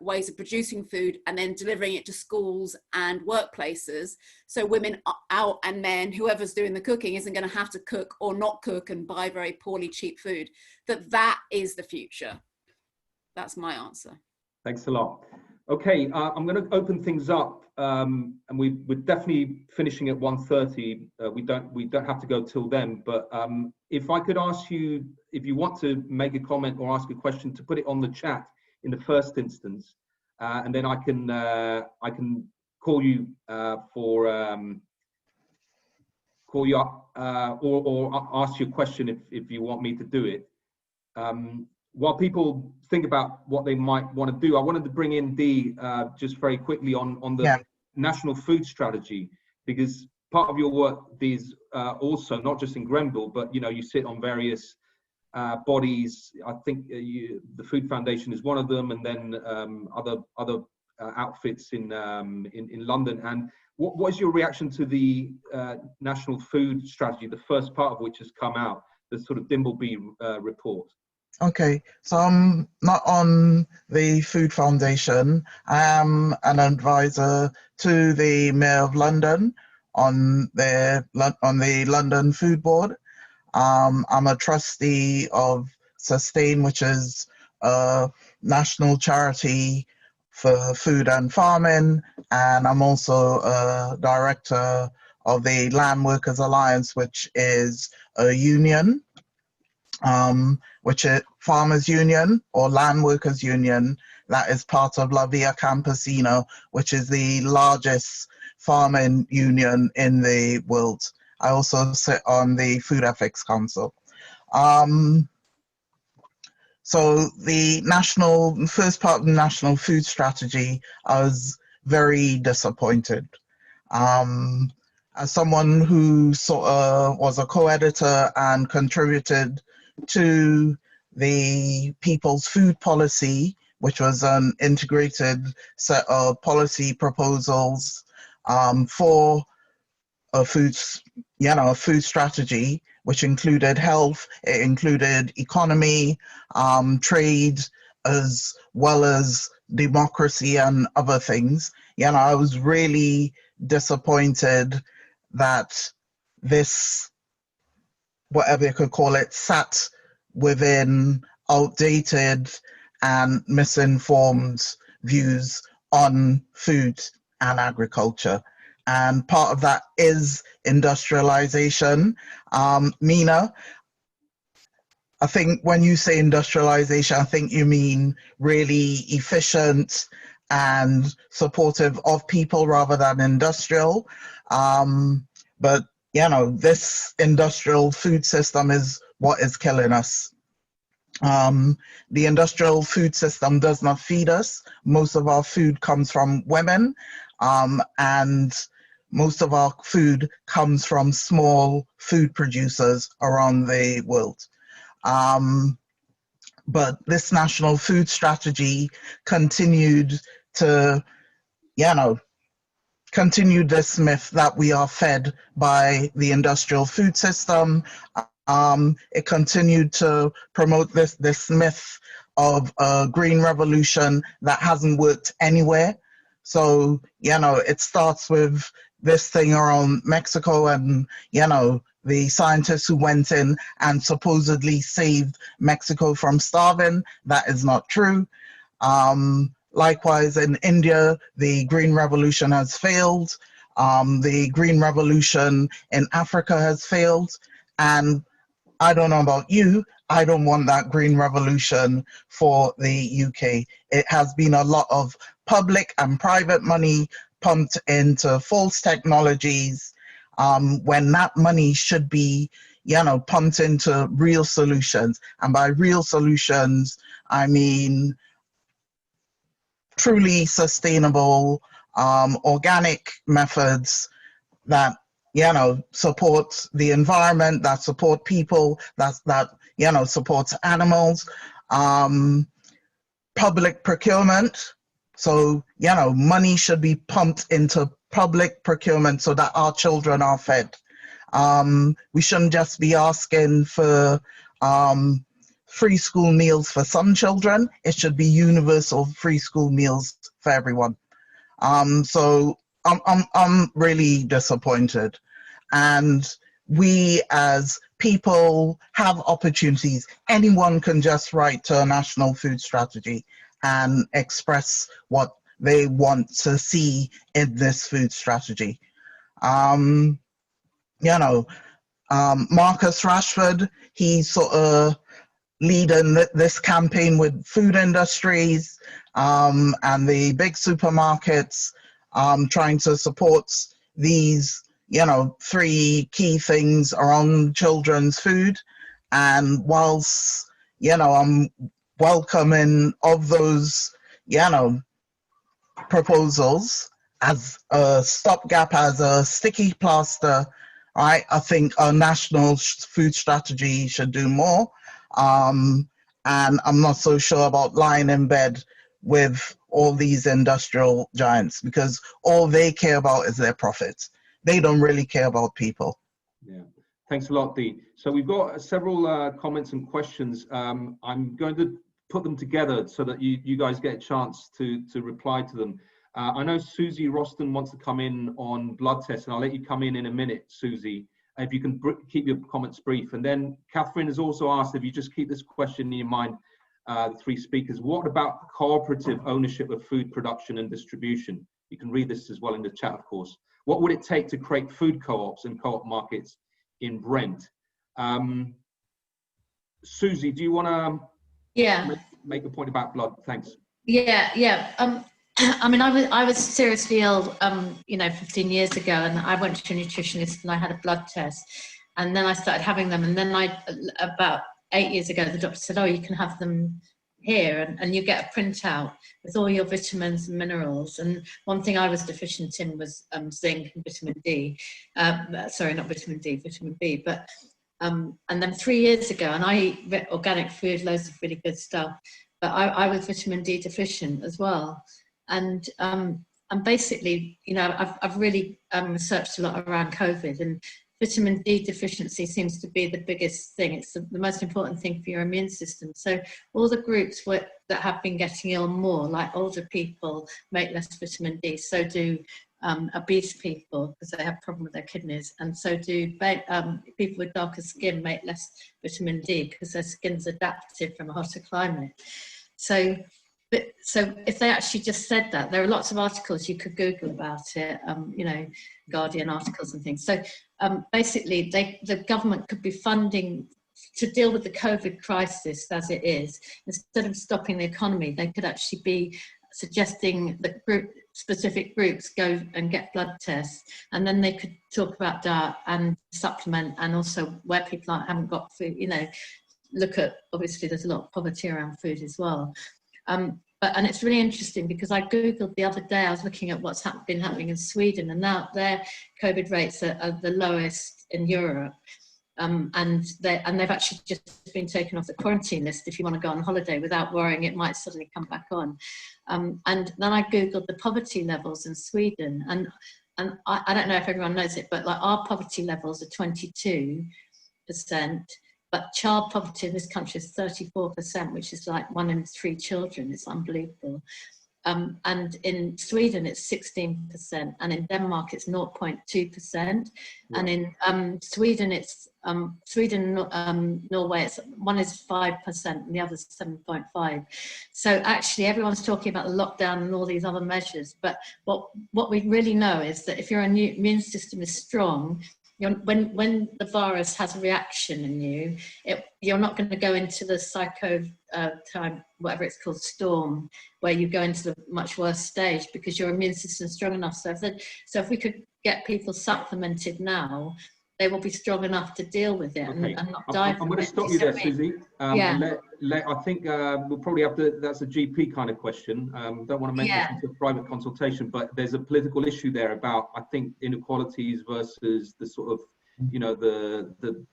ways of producing food and then delivering it to schools and workplaces. So women out and men, whoever's doing the cooking, isn't going to have to cook or not cook and buy very poorly cheap food. That is the future. That's my answer. Thanks a lot. Okay, I'm going to open things up, and we're definitely finishing at 1:30. We don't have to go till then, but if I could ask you, if you want to make a comment or ask a question, to put it on the chat in the first instance, and then I can call you call you up or ask you a question if you want me to do it. While people think about what they might want to do, I wanted to bring in Dee just very quickly on the national food strategy, because part of your work is also not just in Grenville, but you sit on various bodies. I think the Food Foundation is one of them, and then other outfits in London. And what is your reaction to the national food strategy, the first part of which has come out, the sort of Dimbleby report? Okay, so I'm not on the Food Foundation. I am an advisor to the Mayor of London on the London Food Board. I'm a trustee of Sustain, which is a national charity for food and farming, and I'm also a director of the Land Workers Alliance, which is a union. Which is Farmers Union or Land Workers Union, that is part of La Via Campesina, which is the largest farming union in the world. I also sit on the Food Ethics Council. So the first part of the National Food Strategy, I was very disappointed. As someone who sort of was a co-editor and contributed to the People's Food Policy, which was an integrated set of policy proposals for a food strategy, which included health, it included economy, trade, as well as democracy and other things. I was really disappointed that this, whatever you could call it, sat within outdated and misinformed views on food and agriculture. And part of that is industrialization. Mina, I think when you say industrialization, I think you mean really efficient and supportive of people rather than industrial. But this industrial food system is what is killing us. The industrial food system does not feed us. Most of our food comes from women, and most of our food comes from small food producers around the world. But this national food strategy continued to, continue this myth that we are fed by the industrial food system. It continued to promote this myth of a green revolution that hasn't worked anywhere. So, it starts with this thing around Mexico and, the scientists who went in and supposedly saved Mexico from starving. That is not true. Likewise, in India, the Green Revolution has failed. The Green Revolution in Africa has failed. And I don't know about you, I don't want that Green Revolution for the UK. It has been a lot of public and private money pumped into false technologies, when that money should be, pumped into real solutions. And by real solutions, I mean truly sustainable organic methods that, you know, support the environment, that support people, that you know, supports animals. Public procurement. So, you know, money should be pumped into public procurement so that our children are fed. We shouldn't just be asking for free school meals for some children. It should be universal free school meals for everyone. So I'm really disappointed. And we as people have opportunities. Anyone can just write to a national food strategy and express what they want to see in this food strategy. You know, Marcus Rashford, he's sort of leading this campaign with food industries and the big supermarkets, trying to support these, you know, 3 key things around children's food. And whilst, you know, I'm welcoming of those, you know, proposals as a stopgap, as a sticky plaster, right? I think a national food strategy should do more. And I'm not so sure about lying in bed with all these industrial giants, because all they care about is their profits. They don't really care about people. Yeah, thanks a lot, Dee. So we've got several comments and questions. I'm going to put them together so that you guys get a chance to reply to them. I know Susie Roston wants to come in on blood tests, and I'll let you come in a minute, Susie, if you can keep your comments brief. And then Catherine has also asked, if you just keep this question in your mind, the 3 speakers, what about cooperative ownership of food production and distribution? You can read this as well in the chat, of course. What would it take to create food co-ops and co-op markets in Brent? Susie, do you want to make a point about blood? Thanks. Yeah. I mean, I was seriously ill, you know, 15 years ago, and I went to a nutritionist and I had a blood test, and then I started having them, and then about 8 years ago, the doctor said, oh, you can have them here, and you get a printout with all your vitamins and minerals. And one thing I was deficient in was zinc and vitamin D. Sorry, not vitamin D, vitamin B. But and then 3 years ago, and I eat organic food, loads of really good stuff, but I was vitamin D deficient as well. And basically, you know, I've really researched a lot around COVID, and vitamin D deficiency seems to be the biggest thing. It's the most important thing for your immune system. So all the groups that have been getting ill more, like older people, make less vitamin D. So do obese people, because they have a problem with their kidneys. And so do people with darker skin make less vitamin D, because their skin's adapted from a hotter climate. So if they actually just said that, there are lots of articles you could Google about it, you know, Guardian articles and things. So basically, the government could be funding to deal with the COVID crisis as it is. Instead of stopping the economy, they could actually be suggesting that specific groups go and get blood tests, and then they could talk about diet and supplement, and also where people haven't got food, you know, look at, obviously there's a lot of poverty around food as well. And it's really interesting, because I Googled the other day, I was looking at what's been happening in Sweden, and now their COVID rates are the lowest in Europe. And they've actually just been taken off the quarantine list if you want to go on holiday without worrying it might suddenly come back on. And then I Googled the poverty levels in Sweden, and I don't know if everyone knows it, but like our poverty levels are 22%. But child poverty in this country is 34%, which is like 1 in 3 children. It's unbelievable. And in Sweden, it's 16%, and in Denmark, it's 0.2%. Yeah. And in Sweden, it's Norway, one is 5%, and the other is 7.5%. So actually, everyone's talking about the lockdown and all these other measures. But what we really know is that if your immune system is strong, when the virus has a reaction in you, you're not going to go into the time, whatever it's called, storm, where you go into the much worse stage, because your immune system is strong enough. So if we could get people supplemented now, they will be strong enough to deal with it Okay. and not die I'm from going to it. stop Do you see there, what I mean? Susie. Yeah. I think we'll probably have to, that's a GP kind of question. Don't want to make this Yeah. into a private consultation, but there's a political issue there about, I think, inequalities versus the sort of, you know, the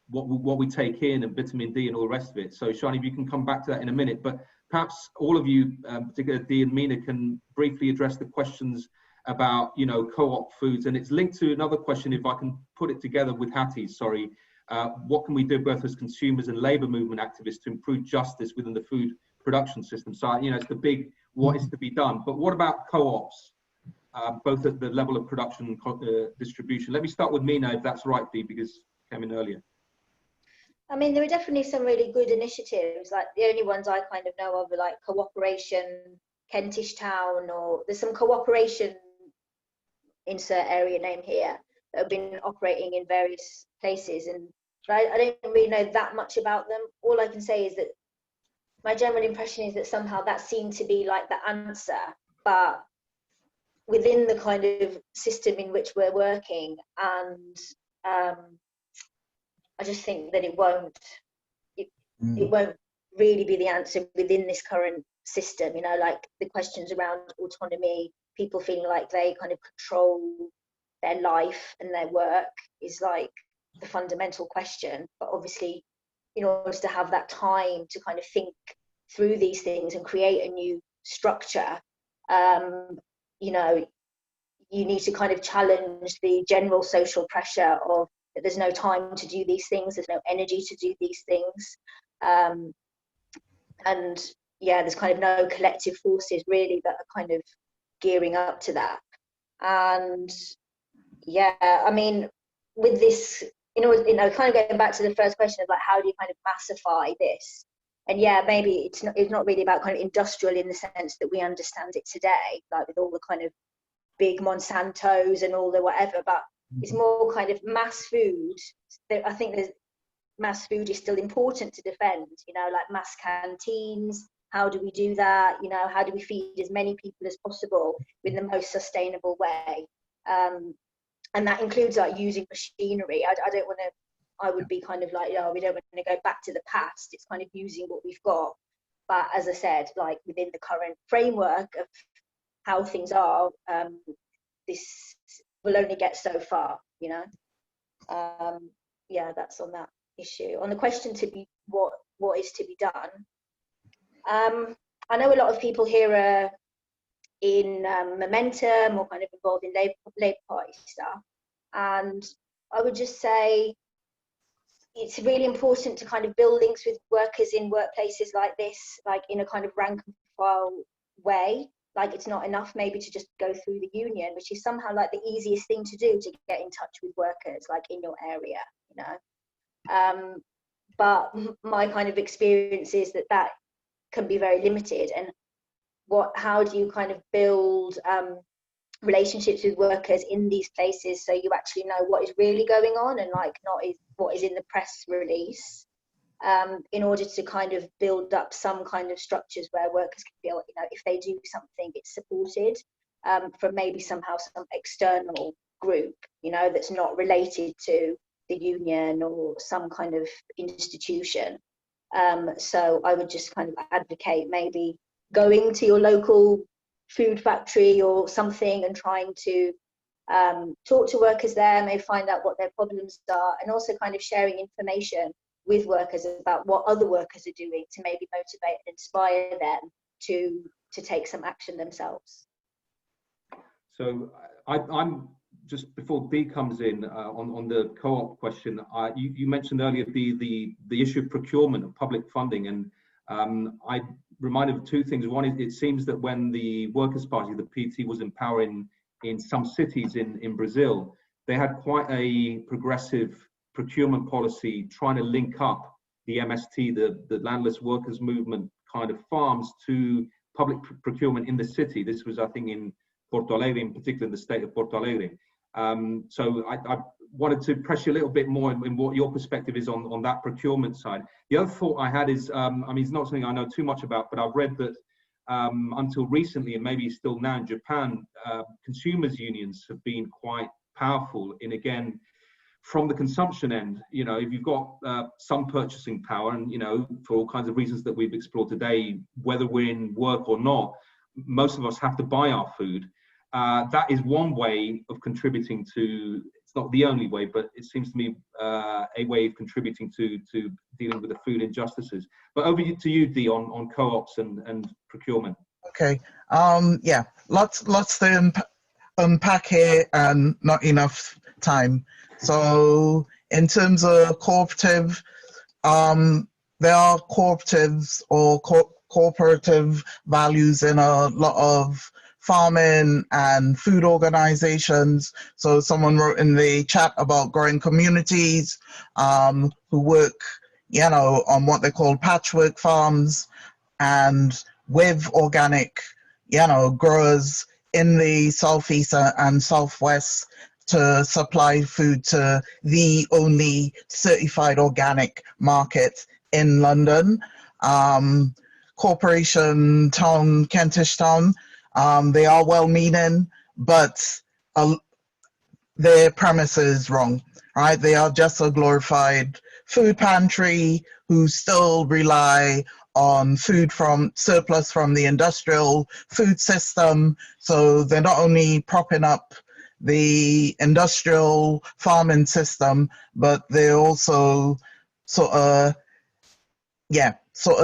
what we take in and vitamin D and all the rest of it. So Shani, if you can come back to that in a minute, but perhaps all of you, particularly Dee and Mina, can briefly address the questions about, you know, co-op foods. And it's linked to another question, if I can put it together with Hattie's, sorry. What can we do both as consumers and labour movement activists to improve justice within the food production system? So, you know, it's the big what is to be done. But what about co-ops, both at the level of production and distribution? Let me start with Mina, if that's right, Dee, because it came in earlier. I mean, there are definitely some really good initiatives. Like the only ones I kind of know of are like Cooperation, Kentish Town, or there's some Cooperation, insert area name here, that have been operating in various places. And I don't really know that much about them. All I can say is that my general impression is that somehow that seemed to be like the answer, but within the kind of system in which we're working, and I just think that it won't really be the answer within this current system. You know, like the questions around autonomy, people feeling like they kind of control their life and their work is like the fundamental question. But obviously, in order to have that time to kind of think through these things and create a new structure, you know, you need to kind of challenge the general social pressure of that there's no time to do these things, there's no energy to do these things. And yeah, there's kind of no collective forces really that are kind of gearing up to that. And yeah, I mean, with this, you know, kind of going back to the first question of like, how do you kind of massify this? And yeah, maybe it's not really about kind of industrial in the sense that we understand it today, like with all the kind of big Monsantos and all the whatever, but it's more kind of mass food. I think there's mass food is still important to defend, you know, like mass canteens. How do we do that? You know, how do we feed as many people as possible in the most sustainable way? And that includes like using machinery. I don't want to, I would be kind of like, oh, we don't want to go back to the past. It's kind of using what we've got. But as I said, like within the current framework of how things are, this will only get so far, you know. Yeah, that's on that issue. On the question to be what is to be done, I know a lot of people here are in Momentum or kind of involved in Labour Party stuff, and I would just say it's really important to kind of build links with workers in workplaces like this, like in a kind of rank and file way. Like it's not enough maybe to just go through the union, which is somehow like the easiest thing to do to get in touch with workers like in your area, you know. But my kind of experience is that can be very limited. And how do you kind of build relationships with workers in these places so you actually know what is really going on and like not what is in the press release, in order to kind of build up some kind of structures where workers can feel, you know, if they do something, it's supported from maybe somehow some external group, you know, that's not related to the union or some kind of institution. So I would just kind of advocate maybe going to your local food factory or something and trying to talk to workers there, maybe find out what their problems are, and also kind of sharing information with workers about what other workers are doing to maybe motivate and inspire them to take some action themselves. So I'm just before Dee comes in on the co-op question. You mentioned earlier the issue of procurement of public funding, and I reminded of two things. One is it seems that when the Workers' Party, the PT, was in power in some cities in Brazil, they had quite a progressive procurement policy trying to link up the MST, the landless workers movement kind of farms, to public procurement in the city. This was, I think, in Porto Alegre, in particular in the state of Porto Alegre. So I wanted to press you a little bit more in what your perspective is on that procurement side. The other thought I had is, I mean, it's not something I know too much about, but I've read that until recently, and maybe still now in Japan, consumers' unions have been quite powerful in, again, from the consumption end, if you've got some purchasing power, and for all kinds of reasons that we've explored today, whether we're in work or not, most of us have to buy our food. That is one way of contributing to. It's not the only way, but it seems to me a way of contributing to dealing with the food injustices. But over to you, Dee, on co-ops and procurement. Okay. Yeah. Lots to unpack here, and not enough time. So in terms of cooperative, there are cooperatives or cooperative values in a lot of farming and food organizations. So someone wrote in the chat about growing communities who work, on what they call patchwork farms, and with organic, growers in the southeast and southwest to supply food to the only certified organic market in London. Corporation Town, Kentish Town, they are well-meaning, but their premise is wrong, right? They are just a glorified food pantry who still rely on food from surplus from the industrial food system. So they're not only propping up the industrial farming system, but they're also sort of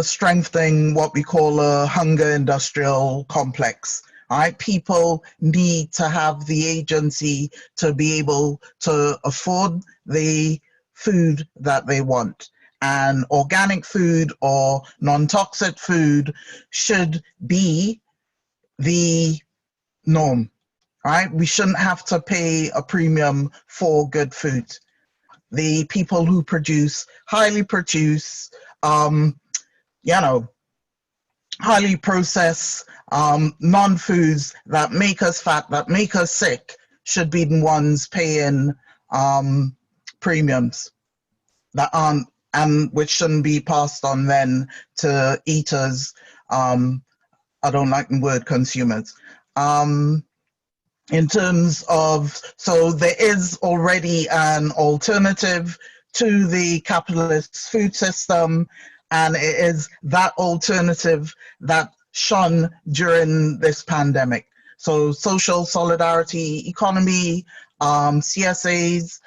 strengthening what we call a hunger industrial complex. Right? People need to have the agency to be able to afford the food that they want. And organic food or non-toxic food should be the norm, right? We shouldn't have to pay a premium for good food. The people who produce, highly processed, non-foods that make us fat, that make us sick, should be the ones paying premiums that aren't, and which shouldn't be passed on then to eaters. I don't like the word consumers. In terms of, so there is already an alternative to the capitalist food system, and it is that alternative that shone during this pandemic. So social solidarity economy, CSAs,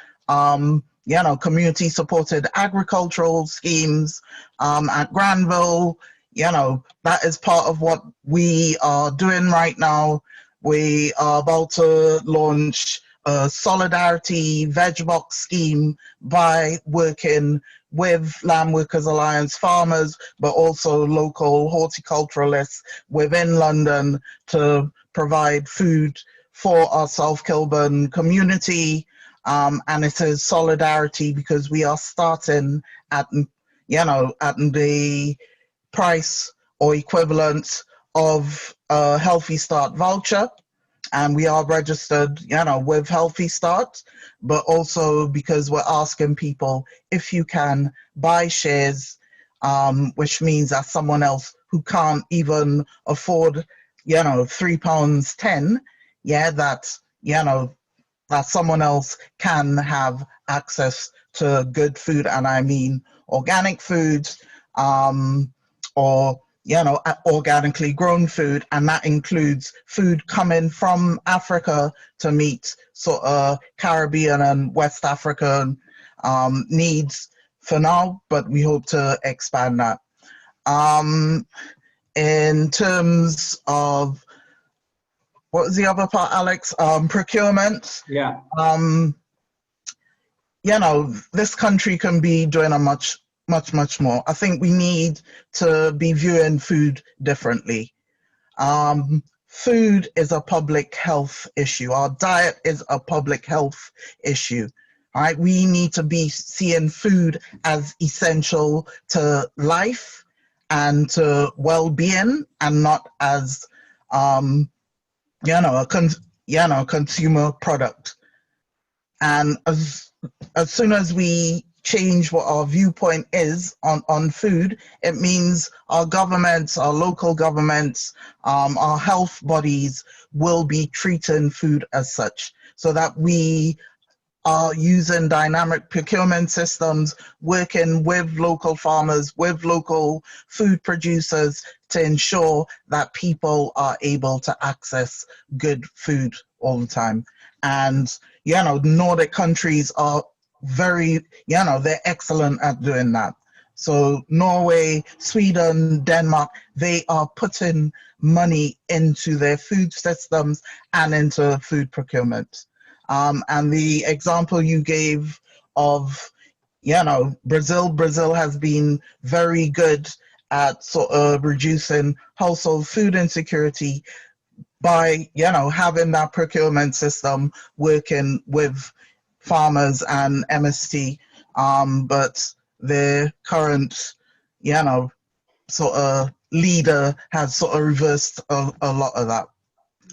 community supported agricultural schemes at Granville, that is part of what we are doing right now. We are about to launch a solidarity veg box scheme by working with Land Workers Alliance farmers, but also local horticulturalists within London to provide food for our South Kilburn community. And it is solidarity because we are starting at, at the price or equivalent of a Healthy Start voucher. And we are registered, with Healthy Start, but also because we're asking people if you can buy shares, which means that someone else who can't even afford, £3.10, that someone else can have access to good food, and I mean organic foods, or organically grown food, and that includes food coming from Africa to meet sort of Caribbean and West African needs for now, but we hope to expand that. In terms of, what was the other part, Alex? Procurement. Yeah. This country can be doing a much more. I think we need to be viewing food differently. Food is a public health issue. Our diet is a public health issue. All right, we need to be seeing food as essential to life and to well-being, and not as a consumer product. And as soon as we change what our viewpoint is on food, it means our governments, our local governments, our health bodies will be treating food as such, so that we are using dynamic procurement systems, working with local farmers, with local food producers to ensure that people are able to access good food all the time. And, you know, Nordic countries are very, you know, they're excellent at doing that. So Norway, Sweden, Denmark, they are putting money into their food systems and into food procurement. And the example you gave of, you know, Brazil has been very good at sort of reducing household food insecurity by, you know, having that procurement system working with farmers and MST. But the current, you know, sort of leader has sort of reversed a lot of that.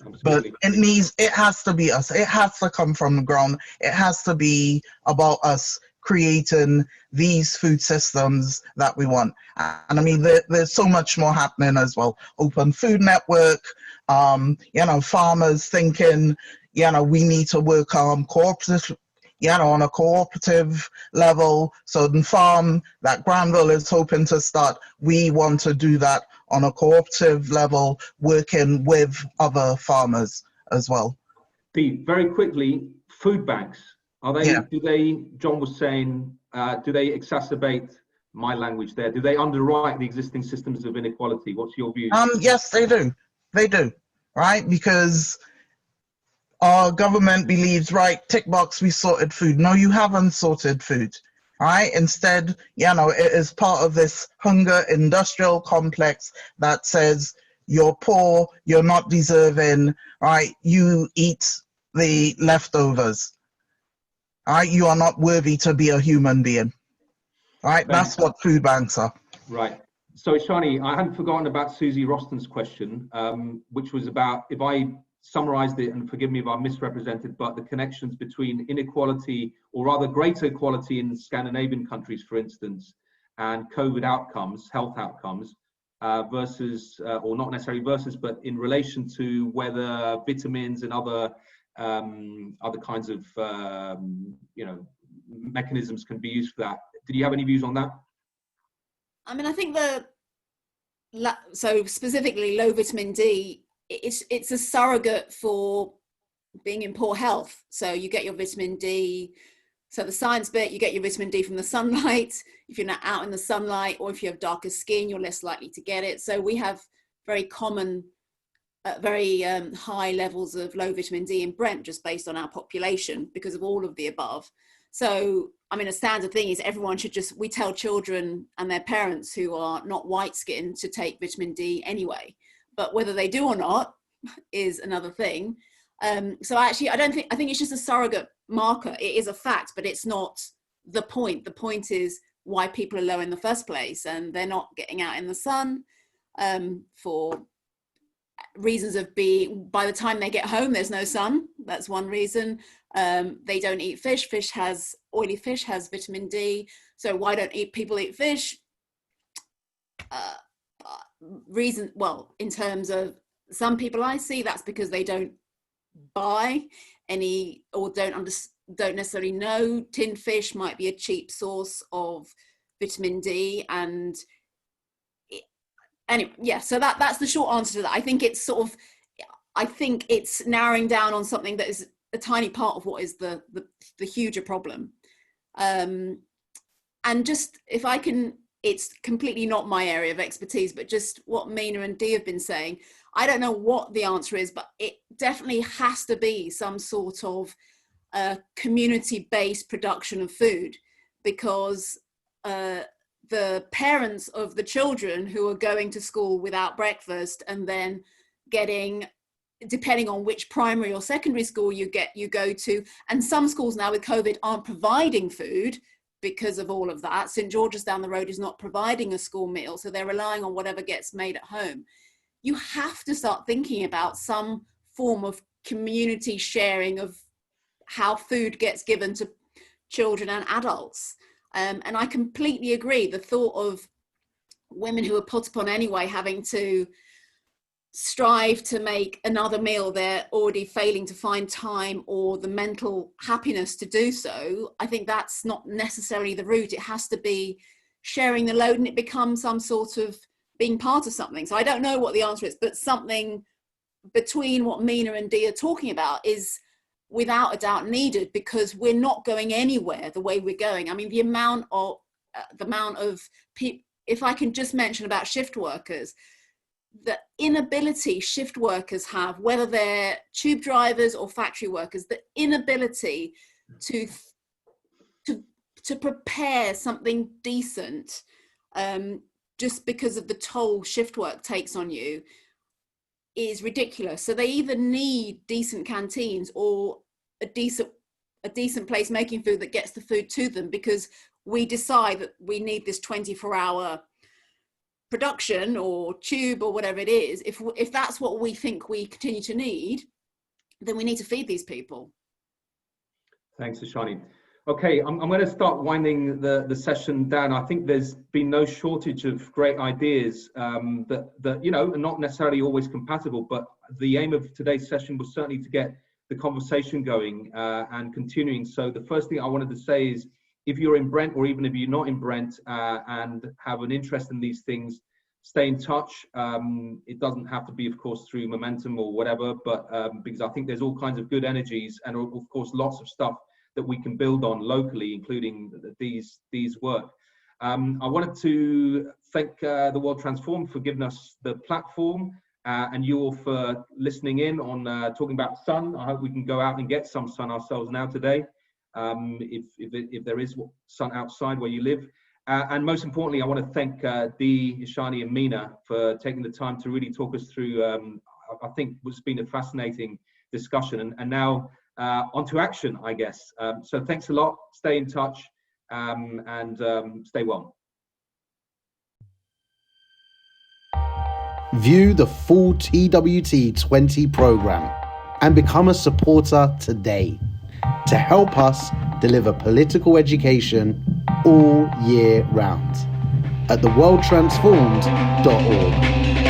Absolutely. But it has to be us. It has to come from the ground. It has to be about us creating these food systems that we want. And I mean, there's so much more happening as well. Open Food Network, you know, farmers thinking, you know, we need to work on cooperative, you know, on a cooperative level. So the farm that Granville is hoping to start, we want to do that on a cooperative level, working with other farmers as well. Very quickly, food banks, are they, Yeah. do they, John was saying, do they exacerbate my language there? Do they underwrite the existing systems of inequality? What's your view? Yes, they do. They do, right? Because our government believes, right, tick box, we sorted food. No, you haven't sorted food, right? Instead, you know, it is part of this hunger industrial complex that says you're poor, you're not deserving, right? You eat the leftovers, right? You are not worthy to be a human being, right? That's what food banks are. Right. So, Shani, I hadn't forgotten about Susie Roston's question, which was about, if I summarized it, and forgive me if I misrepresented, but the connections between inequality, or rather greater equality in Scandinavian countries, for instance, and COVID outcomes, health outcomes, versus, or not necessarily versus, but in relation to whether vitamins and other kinds of, you know, mechanisms can be used for that. Did you have any views on that? I mean, I think so specifically low vitamin D, it's a surrogate for being in poor health. So you get your vitamin D. So the science bit, you get your vitamin D from the sunlight. If you're not out in the sunlight, or if you have darker skin, you're less likely to get it. So we have very common, very high levels of low vitamin D in Brent, just based on our population, because of all of the above. So, I mean, a standard thing is everyone should we tell children and their parents who are not white skinned to take vitamin D anyway. But whether they do or not is another thing. So actually, I think it's just a surrogate marker. It is a fact, but it's not the point. The point is why people are low in the first place, and they're not getting out in the sun for reasons of by the time they get home, there's no sun. That's one reason. They don't eat fish. Oily fish has vitamin D. So why don't people eat fish? Well, in terms of some people I see, that's because they don't buy any, or don't necessarily know tinned fish might be a cheap source of vitamin D. And anyway, yeah, so that's the short answer to that. I think it's narrowing down on something that is a tiny part of what is the huger problem. And just, if I can, it's completely not my area of expertise, but just what Mina and Dee have been saying, I don't know what the answer is, but it definitely has to be some sort of community-based production of food, because the parents of the children who are going to school without breakfast, and then getting, depending on which primary or secondary school you go to, and some schools now with COVID aren't providing food because of all of that. St. George's down the road is not providing a school meal, so they're relying on whatever gets made at home. You have to start thinking about some form of community sharing of how food gets given to children and adults. And I completely agree. The thought of women who are put upon anyway having to strive to make another meal, they're already failing to find time or the mental happiness to do so. I think that's not necessarily the route. It has to be sharing the load, and it becomes some sort of being part of something. So I don't know what the answer is, but something between what Mina and Dee are talking about is without a doubt needed, because we're not going anywhere the way we're going. I mean, the amount of people, if I can just mention about shift workers, the inability shift workers have, whether they're tube drivers or factory workers, the inability to prepare something decent, just because of the toll shift work takes on you, is ridiculous. So they either need decent canteens or a decent place making food that gets the food to them, because we decide that we need this 24-hour production or tube or whatever it is. If that's what we think we continue to need, then we need to feed these people. Thanks, Ashani. Okay, I'm going to start winding the session down. I think there's been no shortage of great ideas that you know, are not necessarily always compatible, but the aim of today's session was certainly to get the conversation going and continuing. So the first thing I wanted to say is, if you're in Brent, or even if you're not in Brent and have an interest in these things, stay in touch. It doesn't have to be, of course, through Momentum or whatever, but because I think there's all kinds of good energies and, of course, lots of stuff that we can build on locally, including these work. I wanted to thank the World Transformed for giving us the platform, and you all for listening in on talking about sun. I hope we can go out and get some sun ourselves now today, if there is sun outside where you live. And most importantly, I want to thank Dee, Ishani and Mina for taking the time to really talk us through, I think what's been a fascinating discussion. And now on to action, I guess. So thanks a lot, stay in touch, and stay well. View the full TWT20 program and become a supporter today to help us deliver political education all year round at theworldtransformed.org.